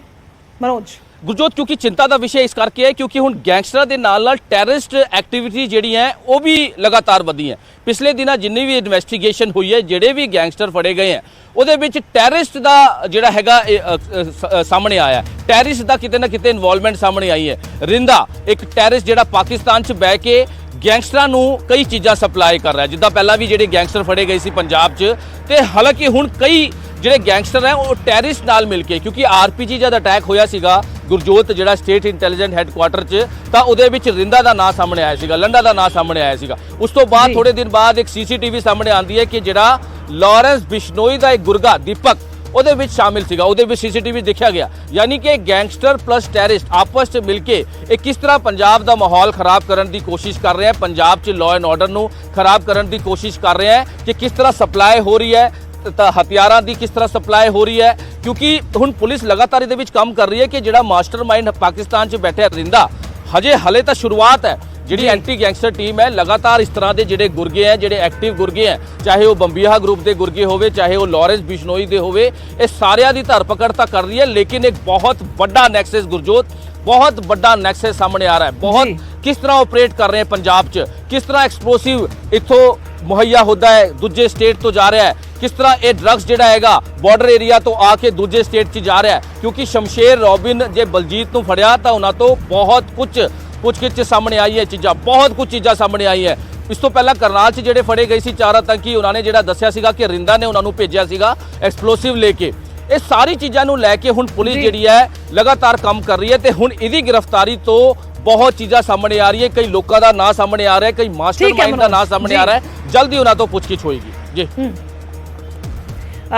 ਮਨੋਜ ਗੁਰਜੋਤ, ਕਿਉਂਕਿ ਚਿੰਤਾ ਦਾ ਵਿਸ਼ਾ ਇਸ ਕਰਕੇ ਹੈ ਕਿਉਂਕਿ ਹੁਣ ਗੈਂਗਸਟਰਾਂ ਦੇ ਨਾਲ ਟੈਰਰਿਸਟ ਐਕਟੀਵਿਟੀ ਜਿਹੜੀ ਹੈ ਉਹ ਵੀ ਲਗਾਤਾਰ ਵਧੀ ਹੈ। ਪਿਛਲੇ ਦਿਨਾਂ ਜਿੰਨੀ ਵੀ ਇਨਵੈਸਟੀਗੇਸ਼ਨ ਹੋਈ ਹੈ, ਜਿਹੜੇ ਵੀ ਗੈਂਗਸਟਰ ਫੜੇ ਗਏ ਹੈ, ਉਹਦੇ ਵਿੱਚ ਟੈਰਰਿਸਟ ਦਾ ਜਿਹੜਾ ਹੈਗਾ ਸਾਹਮਣੇ ਆਇਆ। ਟੈਰਰਿਸਟ ਦਾ ਕਿਤੇ ਨਾ ਕਿਤੇ ਇਨਵੋਲਵਮੈਂਟ ਸਾਹਮਣੇ ਆਈ ਹੈ। ਰਿੰਦਾ ਇੱਕ ਟੈਰਰਿਸਟ ਜਿਹੜਾ ਪਾਕਿਸਤਾਨ 'ਚ ਬਹਿ ਕੇ ਗੈਂਗਸਟਰਾਂ ਨੂੰ ਕਈ ਚੀਜ਼ਾਂ ਸਪਲਾਈ ਕਰ ਰਿਹਾ, ਜਿੱਦਾਂ ਪਹਿਲਾਂ ਵੀ ਜਿਹੜੇ ਗੈਂਗਸਟਰ ਫੜੇ ਗਏ ਸੀ ਪੰਜਾਬ 'ਚ। ਤੇ ਹਾਲਾਂਕਿ ਹੁਣ ਕਈ ਜਿਹੜੇ ਗੈਂਗਸਟਰ ਹੈ ਉਹ ਟੈਰਰਿਸਟ ਨਾਲ ਮਿਲ ਕੇ, ਕਿਉਂਕਿ RPG ਜਦ ਅਟੈਕ ਹੋਇਆ ਸੀਗਾ ਗੁਰਜੋਤ ਜਿਹੜਾ ਸਟੇਟ ਇੰਟੈਲੀਜੈਂਸ ਹੈੱਡਕੁਆਟਰ 'ਚ, ਤਾਂ ਉਹਦੇ ਵਿੱਚ ਰਿੰਦਾ ਦਾ ਨਾਂ ਸਾਹਮਣੇ ਆਇਆ ਸੀਗਾ, ਲੰਡਾ ਦਾ ਨਾਂ ਸਾਹਮਣੇ ਆਇਆ ਸੀਗਾ। ਉਸ ਤੋਂ ਬਾਅਦ ਥੋੜੇ ਦਿਨ ਬਾਅਦ ਇੱਕ CCTV ਸਾਹਮਣੇ ਆਉਂਦੀ ਹੈ ਕਿ ਜਿਹੜਾ ਲਾਰੈਂਸ ਬਿਸ਼ਨੋਈ ਦਾ ਇੱਕ ਗੁਰਗਾ ਦੀਪਕ ਉਹਦੇ ਵਿੱਚ ਸ਼ਾਮਿਲ ਸੀਗਾ, ਉਹਦੇ ਵਿੱਚ CCTV ਦੇਖਿਆ ਗਿਆ। ਯਾਨੀ ਕਿ ਗੈਂਗਸਟਰ ਪਲੱਸ ਟੈਰਰਿਸਟ ਆਪਸ 'ਚ ਮਿਲ ਕੇ ਇਹ ਕਿਸ ਤਰ੍ਹਾਂ ਪੰਜਾਬ ਦਾ ਮਾਹੌਲ ਖਰਾਬ ਕਰਨ ਦੀ ਕੋਸ਼ਿਸ਼ ਕਰ ਰਹੇ ਹੈ, ਪੰਜਾਬ 'ਚ ਲਾਅ ਐਂਡ ਆਰਡਰ ਨੂੰ ਖਰਾਬ ਕਰਨ ਦੀ ਕੋਸ਼ਿਸ਼ ਕਰ ਰਹੇ ਹੈ ਕਿ ਕਿਸ ਤਰ੍ਹਾਂ ਸਪਲਾਈ ਹੋ ਰਹੀ ਹੈ, ਤਾਂ ਹਥਿਆਰਾਂ ਦੀ ਕਿਸ ਤਰ੍ਹਾਂ ਸਪਲਾਈ ਹੋ ਰਹੀ ਹੈ। ਕਿਉਂਕਿ ਹੁਣ ਪੁਲਿਸ ਲਗਾਤਾਰ ਇਹਦੇ ਵਿੱਚ ਕੰਮ ਕਰ ਰਹੀ ਹੈ ਕਿ ਜਿਹੜਾ ਮਾਸਟਰਮਾਈਂਡ ਪਾਕਿਸਤਾਨ 'ਚ ਬੈਠਾ ਰਿੰਦਾ, ਹਲੇ ਤਾਂ ਸ਼ੁਰੂਆਤ ਹੈ। ਜਿਹੜੀ ਐਂਟੀ ਗੈਂਗਸਟਰ ਟੀਮ ਹੈ ਲਗਾਤਾਰ ਇਸ ਤਰ੍ਹਾਂ ਦੇ ਜਿਹੜੇ ਗੁਰਗੇ ਹੈ, ਜਿਹੜੇ ਐਕਟਿਵ ਗੁਰਗੇ ਹੈ, ਚਾਹੇ ਉਹ ਬੰਬੀਹਾ ਗਰੁੱਪ ਦੇ ਗੁਰਗੇ ਹੋਵੇ, ਚਾਹੇ ਉਹ ਲਾਰੈਂਸ ਬਿਸ਼ਨੋਈ ਦੇ ਹੋਵੇ, ਇਹ ਸਾਰਿਆਂ ਦੀ ਧਰਪਕੜ ਤਾਂ ਕਰ ਰਹੀ ਹੈ। ਲੇਕਿਨ ਇੱਕ ਬਹੁਤ ਵੱਡਾ ਨੈਕਸਸ ਗੁਰਜੋਤ, ਬਹੁਤ ਵੱਡਾ ਨੈਕਸਸ ਸਾਹਮਣੇ ਆ ਰਿਹਾ ਹੈ। ਬਹੁਤ ਕਿਸ ਤਰ੍ਹਾਂ ਆਪਰੇਟ ਕਰ ਰਹੇ ਹੈ ਪੰਜਾਬ 'ਚ, ਕਿਸ ਤਰ੍ਹਾਂ ਐਕਸਪਲੋਸਿਵ ਇੱਥੋਂ ਮੁਹੱਈਆ ਹੁੰਦਾ ਹੈ, ਦੂਜੇ ਸਟੇਟ ਤੋਂ ਜਾ ਰਿਹਾ ਹੈ, ਕਿਸ ਤਰ੍ਹਾਂ ਇਹ ਡਰੱਗਸ ਜਿਹੜਾ ਹੈਗਾ ਬਾਰਡਰ ਏਰੀਆ ਤੋਂ ਆ ਕੇ ਦੂਜੇ ਸਟੇਟ 'ਚ ਜਾ ਰਿਹਾ ਹੈ। ਕਿਉਂਕਿ ਸ਼ਮਸ਼ੇਰ ਰੋਬਿਨ ਜੇ ਬਲਜੀਤ ਨੂੰ ਫੜਿਆ ਤਾਂ ਉਹਨਾਂ ਤੋਂ ਬਹੁਤ ਕੁਝ ਪੁੱਛਗਿੱਛ ਸਾਹਮਣੇ ਆਈ ਹੈ, ਚੀਜ਼ਾਂ ਬਹੁਤ ਕੁਝ ਚੀਜ਼ਾਂ ਸਾਹਮਣੇ ਆਈ ਹੈ। ਇਸ ਤੋਂ ਪਹਿਲਾਂ ਕਰਨਾਲ 'ਚ ਜਿਹੜੇ ਫੜੇ ਗਏ ਸੀ 4 ਆਤੰਕੀ, ਉਹਨਾਂ ਨੇ ਜਿਹੜਾ ਦੱਸਿਆ ਸੀਗਾ ਕਿ ਰਿੰਦਾ ਨੇ ਉਹਨਾਂ ਨੂੰ ਭੇਜਿਆ ਸੀਗਾ ਐਕਸਪਲੋਸਿਵ ਲੈ ਕੇ। ਇਹ ਸਾਰੀ ਚੀਜ਼ਾਂ ਨੂੰ ਲੈ ਕੇ ਹੁਣ ਪੁਲਿਸ ਜਿਹੜੀ ਹੈ ਲਗਾਤਾਰ ਕੰਮ ਕਰ ਰਹੀ ਹੈ ਤੇ ਹੁਣ ਇਹਦੀ ਗ੍ਰਿਫਤਾਰੀ ਤੋਂ ਬਹੁਤ ਚੀਜ਼ਾਂ ਸਾਹਮਣੇ ਆ ਰਹੀ ਹੈ। ਕਈ ਲੋਕਾਂ ਦਾ ਨਾਂ ਸਾਹਮਣੇ ਆ ਰਿਹਾ ਹੈ, ਕਈ ਮਾਸਟਰਮਾਈਂਡ ਦਾ ਨਾਂ ਸਾਹਮਣੇ ਆ ਰਿਹਾ ਹੈ। ਜਲਦੀ ਉਹਨਾਂ ਤੋਂ ਪੁੱਛਗਿੱਛ ਹੋਏਗੀ ਜੀ।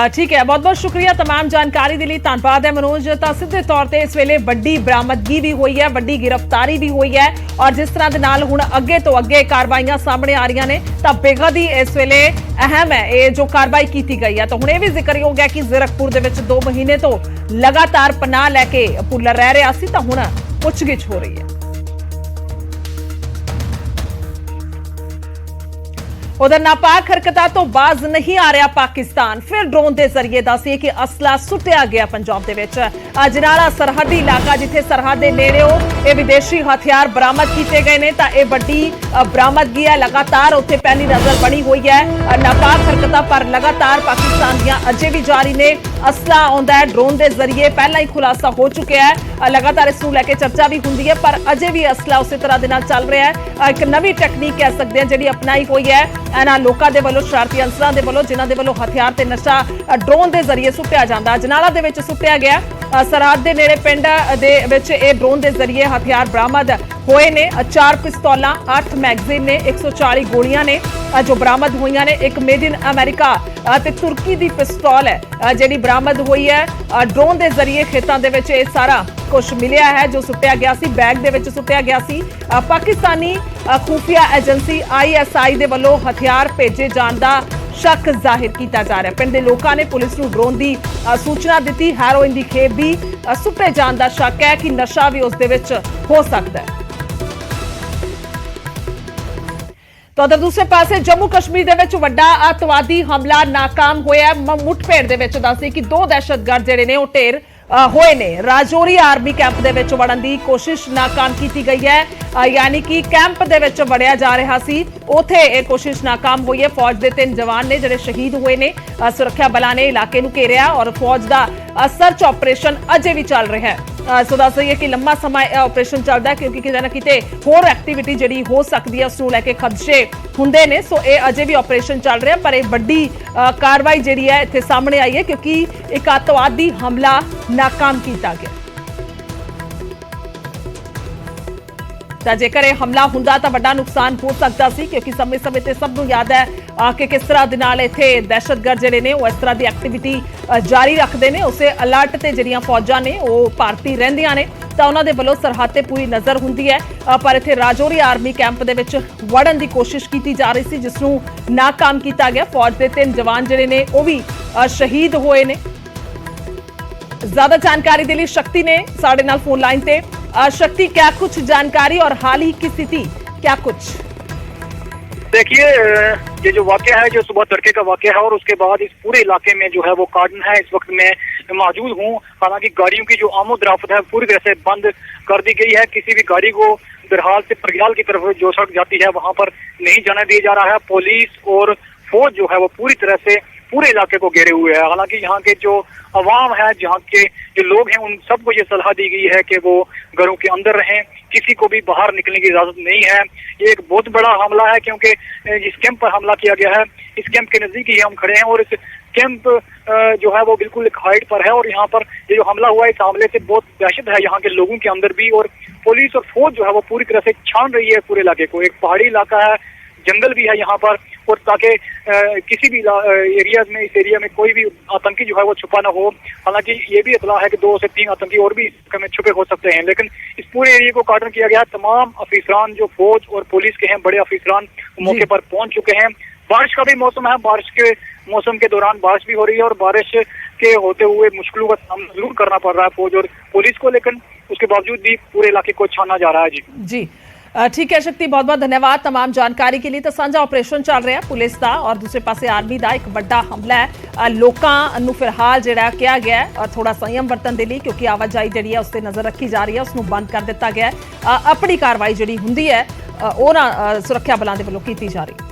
ठीक है, बहुत बहुत शुक्रिया तमाम जानकारी के लिए, धन्यवाद है मनोज। तो सीधे तौर पर इस वेले वड्डी बरामदगी भी हुई है, वड्डी गिरफ्तारी भी हुई है और जिस तरह के नाल हुण अगे तो अगे कार्रवाइयां सामने आ रही ने तो बेहद ही इस वेले अहम है ये जो कार्रवाई की गई है। तो हुण ये भी जिक्रयोग है कि जीरकपुर दे विच 2 महीने तो लगातार पनाह लैके पुलर रह रहा सी, तो हुण पुछगिछ हो रही है। उधर नापाक हरकतां तो बाज नहीं आ रहा पाकिस्तान, फिर ड्रोन के जरिए दसिए कि असला सुटिया गया पंजाब दे विच। अजनाला सरहदी इलाका जिथे सरहद दे नेड़े ये विदेशी हथियार बरामद किए गए हैं, तो यह वड्डी बरामदगी है। लगातार उत्थे पैनी नजर बनी हुई है। नापाक हरकतां पर लगातार पाकिस्तान दियां अजे भी जारी ने। असला आउंदा है ड्रोन के जरिए, पहला ही खुलासा हो चुका है। लगातार इस नूं लैके चर्चा भी हुंदी है, पर अजे भी असला उस तरह दे नाल चल रहा है। एक नवी टैक्नीक कह सकते हैं जिहड़ी अपनाई हुई है ਇਹਨਾਂ ਲੋਕਾਂ ਦੇ ਵੱਲੋਂ, ਸ਼ਰਾਰਤੀ ਅੰਸਰਾਂ ਦੇ ਵੱਲੋਂ, ਜਿਨ੍ਹਾਂ ਦੇ ਵੱਲੋਂ ਹਥਿਆਰ ਤੇ ਨਸ਼ਾ ਡਰੋਨ ਦੇ ਜ਼ਰੀਏ ਸੁੱਟਿਆ ਜਾਂਦਾ। ਅਜਨਾਲਾ ਦੇ ਵਿੱਚ ਸੁੱਟਿਆ ਗਿਆ, ਸਰਹੱਦ ਦੇ ਨੇੜੇ ਪਿੰਡ ਦੇ ਵਿੱਚ ਇਹ ਡਰੋਨ ਦੇ ਜ਼ਰੀਏ ਹਥਿਆਰ ਬਰਾਮਦ ਹੋਏ ਨੇ। 4 ਪਿਸਤੌਲਾਂ, 8 ਮੈਗਜ਼ੀਨ ਨੇ, 140 ਗੋਲੀਆਂ ਨੇ ਜੋ ਬਰਾਮਦ ਹੋਈਆਂ ਨੇ। ਇੱਕ ਮੇਡ ਇਨ ਅਮਰੀਕਾ ਤੇ ਤੁਰਕੀ ਦੀ ਪਿਸਤੌਲ ਹੈ ਜਿਹੜੀ ਬਰਾਮਦ ਹੋਈ ਹੈ। ਡਰੋਨ ਦੇ ਜ਼ਰੀਏ ਖੇਤਾਂ ਦੇ ਵਿੱਚ ਇਹ ਸਾਰਾ ਕੁਝ ਮਿਲਿਆ ਹੈ ਜੋ ਸੁੱਟਿਆ ਗਿਆ ਸੀ, ਬੈਗ ਦੇ ਵਿੱਚ ਸੁੱਟਿਆ ਗਿਆ ਸੀ। ਪਾਕਿਸਤਾਨੀ ਖੂਫੀਆ ਏਜੰਸੀ ISI ਦੇ ਵੱਲੋਂ ਹਥਿਆਰ ਭੇਜੇ ਜਾਣ ਦਾ ਸ਼ੱਕ ਜ਼ਾਹਿਰ ਕੀਤਾ ਜਾ ਰਿਹਾ। ਪਿੰਡ ਦੇ ਲੋਕਾਂ ਨੇ ਪੁਲਿਸ ਨੂੰ ਡਰੋਨ ਦੀ ਸੂਚਨਾ ਦਿੱਤੀ। ਹੈਰੋਇਨ ਦੀ ਖੇਪ ਵੀ ਸੁੱਟੇ ਜਾਣ ਦਾ ਸ਼ੱਕ ਹੈ ਕਿ ਨਸ਼ਾ ਵੀ ਉਸ ਦੇ ਵਿੱਚ ਹੋ ਸਕਦਾ ਹੈ। ਤਾਂ ਉਧਰ ਦੂਸਰੇ ਪਾਸੇ ਜੰਮੂ ਕਸ਼ਮੀਰ ਦੇ ਵਿੱਚ ਵੱਡਾ ਅੱਤਵਾਦੀ ਹਮਲਾ ਨਾਕਾਮ ਹੋਇਆ। ਮੁੱਠਭੇੜ ਦੇ ਵਿੱਚ ਦੱਸਦੇ ਕਿ 2 ਦਹਿਸ਼ਤਗਰਦ ਜਿਹੜੇ ਨੇ ਉਹ ਢੇਰ ਹੋਏ ਨੇ। ਰਾਜੌਰੀ ਆਰਮੀ ਕੈਂਪ ਦੇ ਵਿੱਚ ਵੜਨ ਦੀ ਕੋਸ਼ਿਸ਼ ਨਾਕਾਮ ਕੀਤੀ ਗਈ ਹੈ। ਯਾਨੀ ਕਿ ਕੈਂਪ ਦੇ ਵਿੱਚ ਵੜਿਆ ਜਾ ਰਿਹਾ ਸੀ, ਉਥੇ ਇਹ ਕੋਸ਼ਿਸ਼ ਨਾਕਾਮ ਹੋਈ ਹੈ। ਫੌਜ ਦੇ 3 ਜਵਾਨ ਨੇ ਜਿਹੜੇ ਸ਼ਹੀਦ ਹੋਏ ਨੇ। ਸੁਰੱਖਿਆ ਬਲਾਂ ਨੇ ਇਲਾਕੇ ਨੂੰ ਘੇਰਿਆ ਔਰ ਫੌਜ ਦਾ ਸਰਚ ਆਪਰੇਸ਼ਨ ਅਜੇ ਵੀ ਚੱਲ ਰਿਹਾ ਹੈ। ਸੋ ਦੱਸ ਦਈਏ ਕਿ ਲੰਮਾ ਸਮਾਂ ਇਹ ਆਪਰੇਸ਼ਨ ਚੱਲਦਾ ਹੈ ਕਿਉਂਕਿ ਕਿਤੇ ਨਾ ਕਿਤੇ ਹੋਰ ਐਕਟੀਵਿਟੀ ਜਿਹੜੀ ਹੋ ਸਕਦੀ ਹੈ ਉਸ ਨੂੰ ਲੈ ਕੇ ਖਦਸ਼ੇ ਹੁੰਦੇ ਨੇ। ਸੋ ਇਹ ਅਜੇ ਵੀ ਆਪਰੇਸ਼ਨ ਚੱਲ ਰਿਹਾ, ਪਰ ਇਹ ਵੱਡੀ ਕਾਰਵਾਈ ਜਿਹੜੀ ਹੈ ਇੱਥੇ ਸਾਹਮਣੇ ਆਈ ਹੈ ਕਿਉਂਕਿ ਇੱਕ ਅੱਤਵਾਦੀ ਹਮਲਾ ਨਾਕਾਮ ਕੀਤਾ ਗਿਆ। ਤਾਂ ਜੇਕਰ ਇਹ ਹਮਲਾ ਹੁੰਦਾ ਤਾਂ ਵੱਡਾ ਨੁਕਸਾਨ ਹੋ ਸਕਦਾ ਸੀ ਕਿਉਂਕਿ ਸਮੇਂ-ਸਮੇਂ ਤੇ ਸਭ ਨੂੰ ਯਾਦ ਹੈ ਕਿ ਕਿਸ ਤਰ੍ਹਾਂ ਦੇ ਨਾਲ ਇੱਥੇ ਦਹਿਸ਼ਤਗਰਦ ਜਿਹੜੇ ਨੇ ਉਹ ਇਸ ਤਰ੍ਹਾਂ ਦੀ ਐਕਟੀਵਿਟੀ ਜਾਰੀ ਰੱਖਦੇ ਨੇ। ਉਸੇ ਅਲਰਟ ਤੇ ਜਿਹੜੀਆਂ ਫੌਜਾਂ ਨੇ ਉਹ ਭਾਰਤੀ ਰਹਿੰਦੀਆਂ ਨੇ ਤਾਂ ਉਹਨਾਂ ਦੇ ਵੱਲੋਂ ਸਰਹੱਦ ਤੇ ਪੂਰੀ ਨਜ਼ਰ ਹੁੰਦੀ ਹੈ। ਪਰ ਇੱਥੇ ਰਾਜੌਰੀ ਆਰਮੀ ਕੈਂਪ ਦੇ ਵਿੱਚ ਵੜਨ ਦੀ ਕੋਸ਼ਿਸ਼ ਕੀਤੀ ਜਾ ਰਹੀ ਸੀ ਜਿਸ ਨੂੰ ਨਾਕਾਮ ਕੀਤਾ ਗਿਆ। ਫੌਜ ਦੇ 3 ਜਵਾਨ ਜਿਹੜੇ ਨੇ ਉਹ ਵੀ ਸ਼ਹੀਦ ਹੋਏ ਨੇ। ज्यादा जानकारी के लिए शक्ति ने साढ़े नाल फोन लाइन पे। शक्ति, क्या कुछ जानकारी और हाल ही की स्थिति क्या कुछ? देखिए, ये जो वाकया है जो सुबह तड़के का वाकया है और उसके बाद इस पूरे इलाके में जो है वो कार्डन है। इस वक्त मैं मौजूद हूँ। हालांकि गाड़ियों की जो आमोदराफत है पूरी तरह से बंद कर दी गई है। किसी भी गाड़ी को बहरहाल से परग्याल की तरफ जो सड़क जाती है वहां पर नहीं जाने दिया जा रहा है। पुलिस और फौज जो है वो पूरी तरह से पूरे इलाके को घेरे हुए है। हालांकि यहाँ के जो अवाम है, जहाँ के जो लोग हैं, उन सबको ये सलाह दी गई है कि वो घरों के अंदर रहें, किसी को भी बाहर निकलने की इजाजत नहीं है। ये एक बहुत बड़ा हमला है क्योंकि जिस कैंप पर हमला किया गया है इस कैंप के नजदीक ही हम खड़े हैं और इस कैंप जो है वो बिल्कुल एक हाइट पर है और यहाँ पर ये जो हमला हुआ है इस हमले से बहुत दहशत है यहाँ के लोगों के अंदर भी। और पुलिस और फौज जो है वो पूरी तरह से छान रही है पूरे इलाके को। एक पहाड़ी इलाका है, जंगल भी है यहाँ पर, और ताकि किसी भी एरिया में इस एरिया में कोई भी आतंकी जो है वो छुपा ना हो। हालांकि ये भी इतला है कि 2 से 3 आतंकी और भी में छुपे हो सकते हैं, लेकिन इस पूरे एरिया को कार्डन किया गया। तमाम अफीसरान जो फौज और पुलिस के हैं, बड़े अफीसरान मौके पर पहुंच चुके हैं। बारिश का भी मौसम है, बारिश के मौसम के दौरान बारिश भी हो रही है और बारिश के होते हुए मुश्किलों का सामना जरूर करना पड़ रहा है फौज और पुलिस को, लेकिन उसके बावजूद भी पूरे इलाके को छाना जा रहा है। जी ठीक है शक्ति, बहुत बहुत धन्यवाद तमाम जानकारी के लिए। तो साझा ऑपरेशन चल रहा है पुलिस का और दूसरे पासे आर्मी का एक बड़ा हमला है। लोगों नूं फिलहाल जिहड़ा किया गया है और थोड़ा संयम वरतन दे लई क्योंकि आवाजाही जिहड़ी है उस ते नज़र रखी जा रही है, उसनूं बंद कर दिता गया है। अपनी कार्रवाई जिहड़ी हुंदी है वो ना सुरक्षा बलों दे वल्लों कीती जा रही है।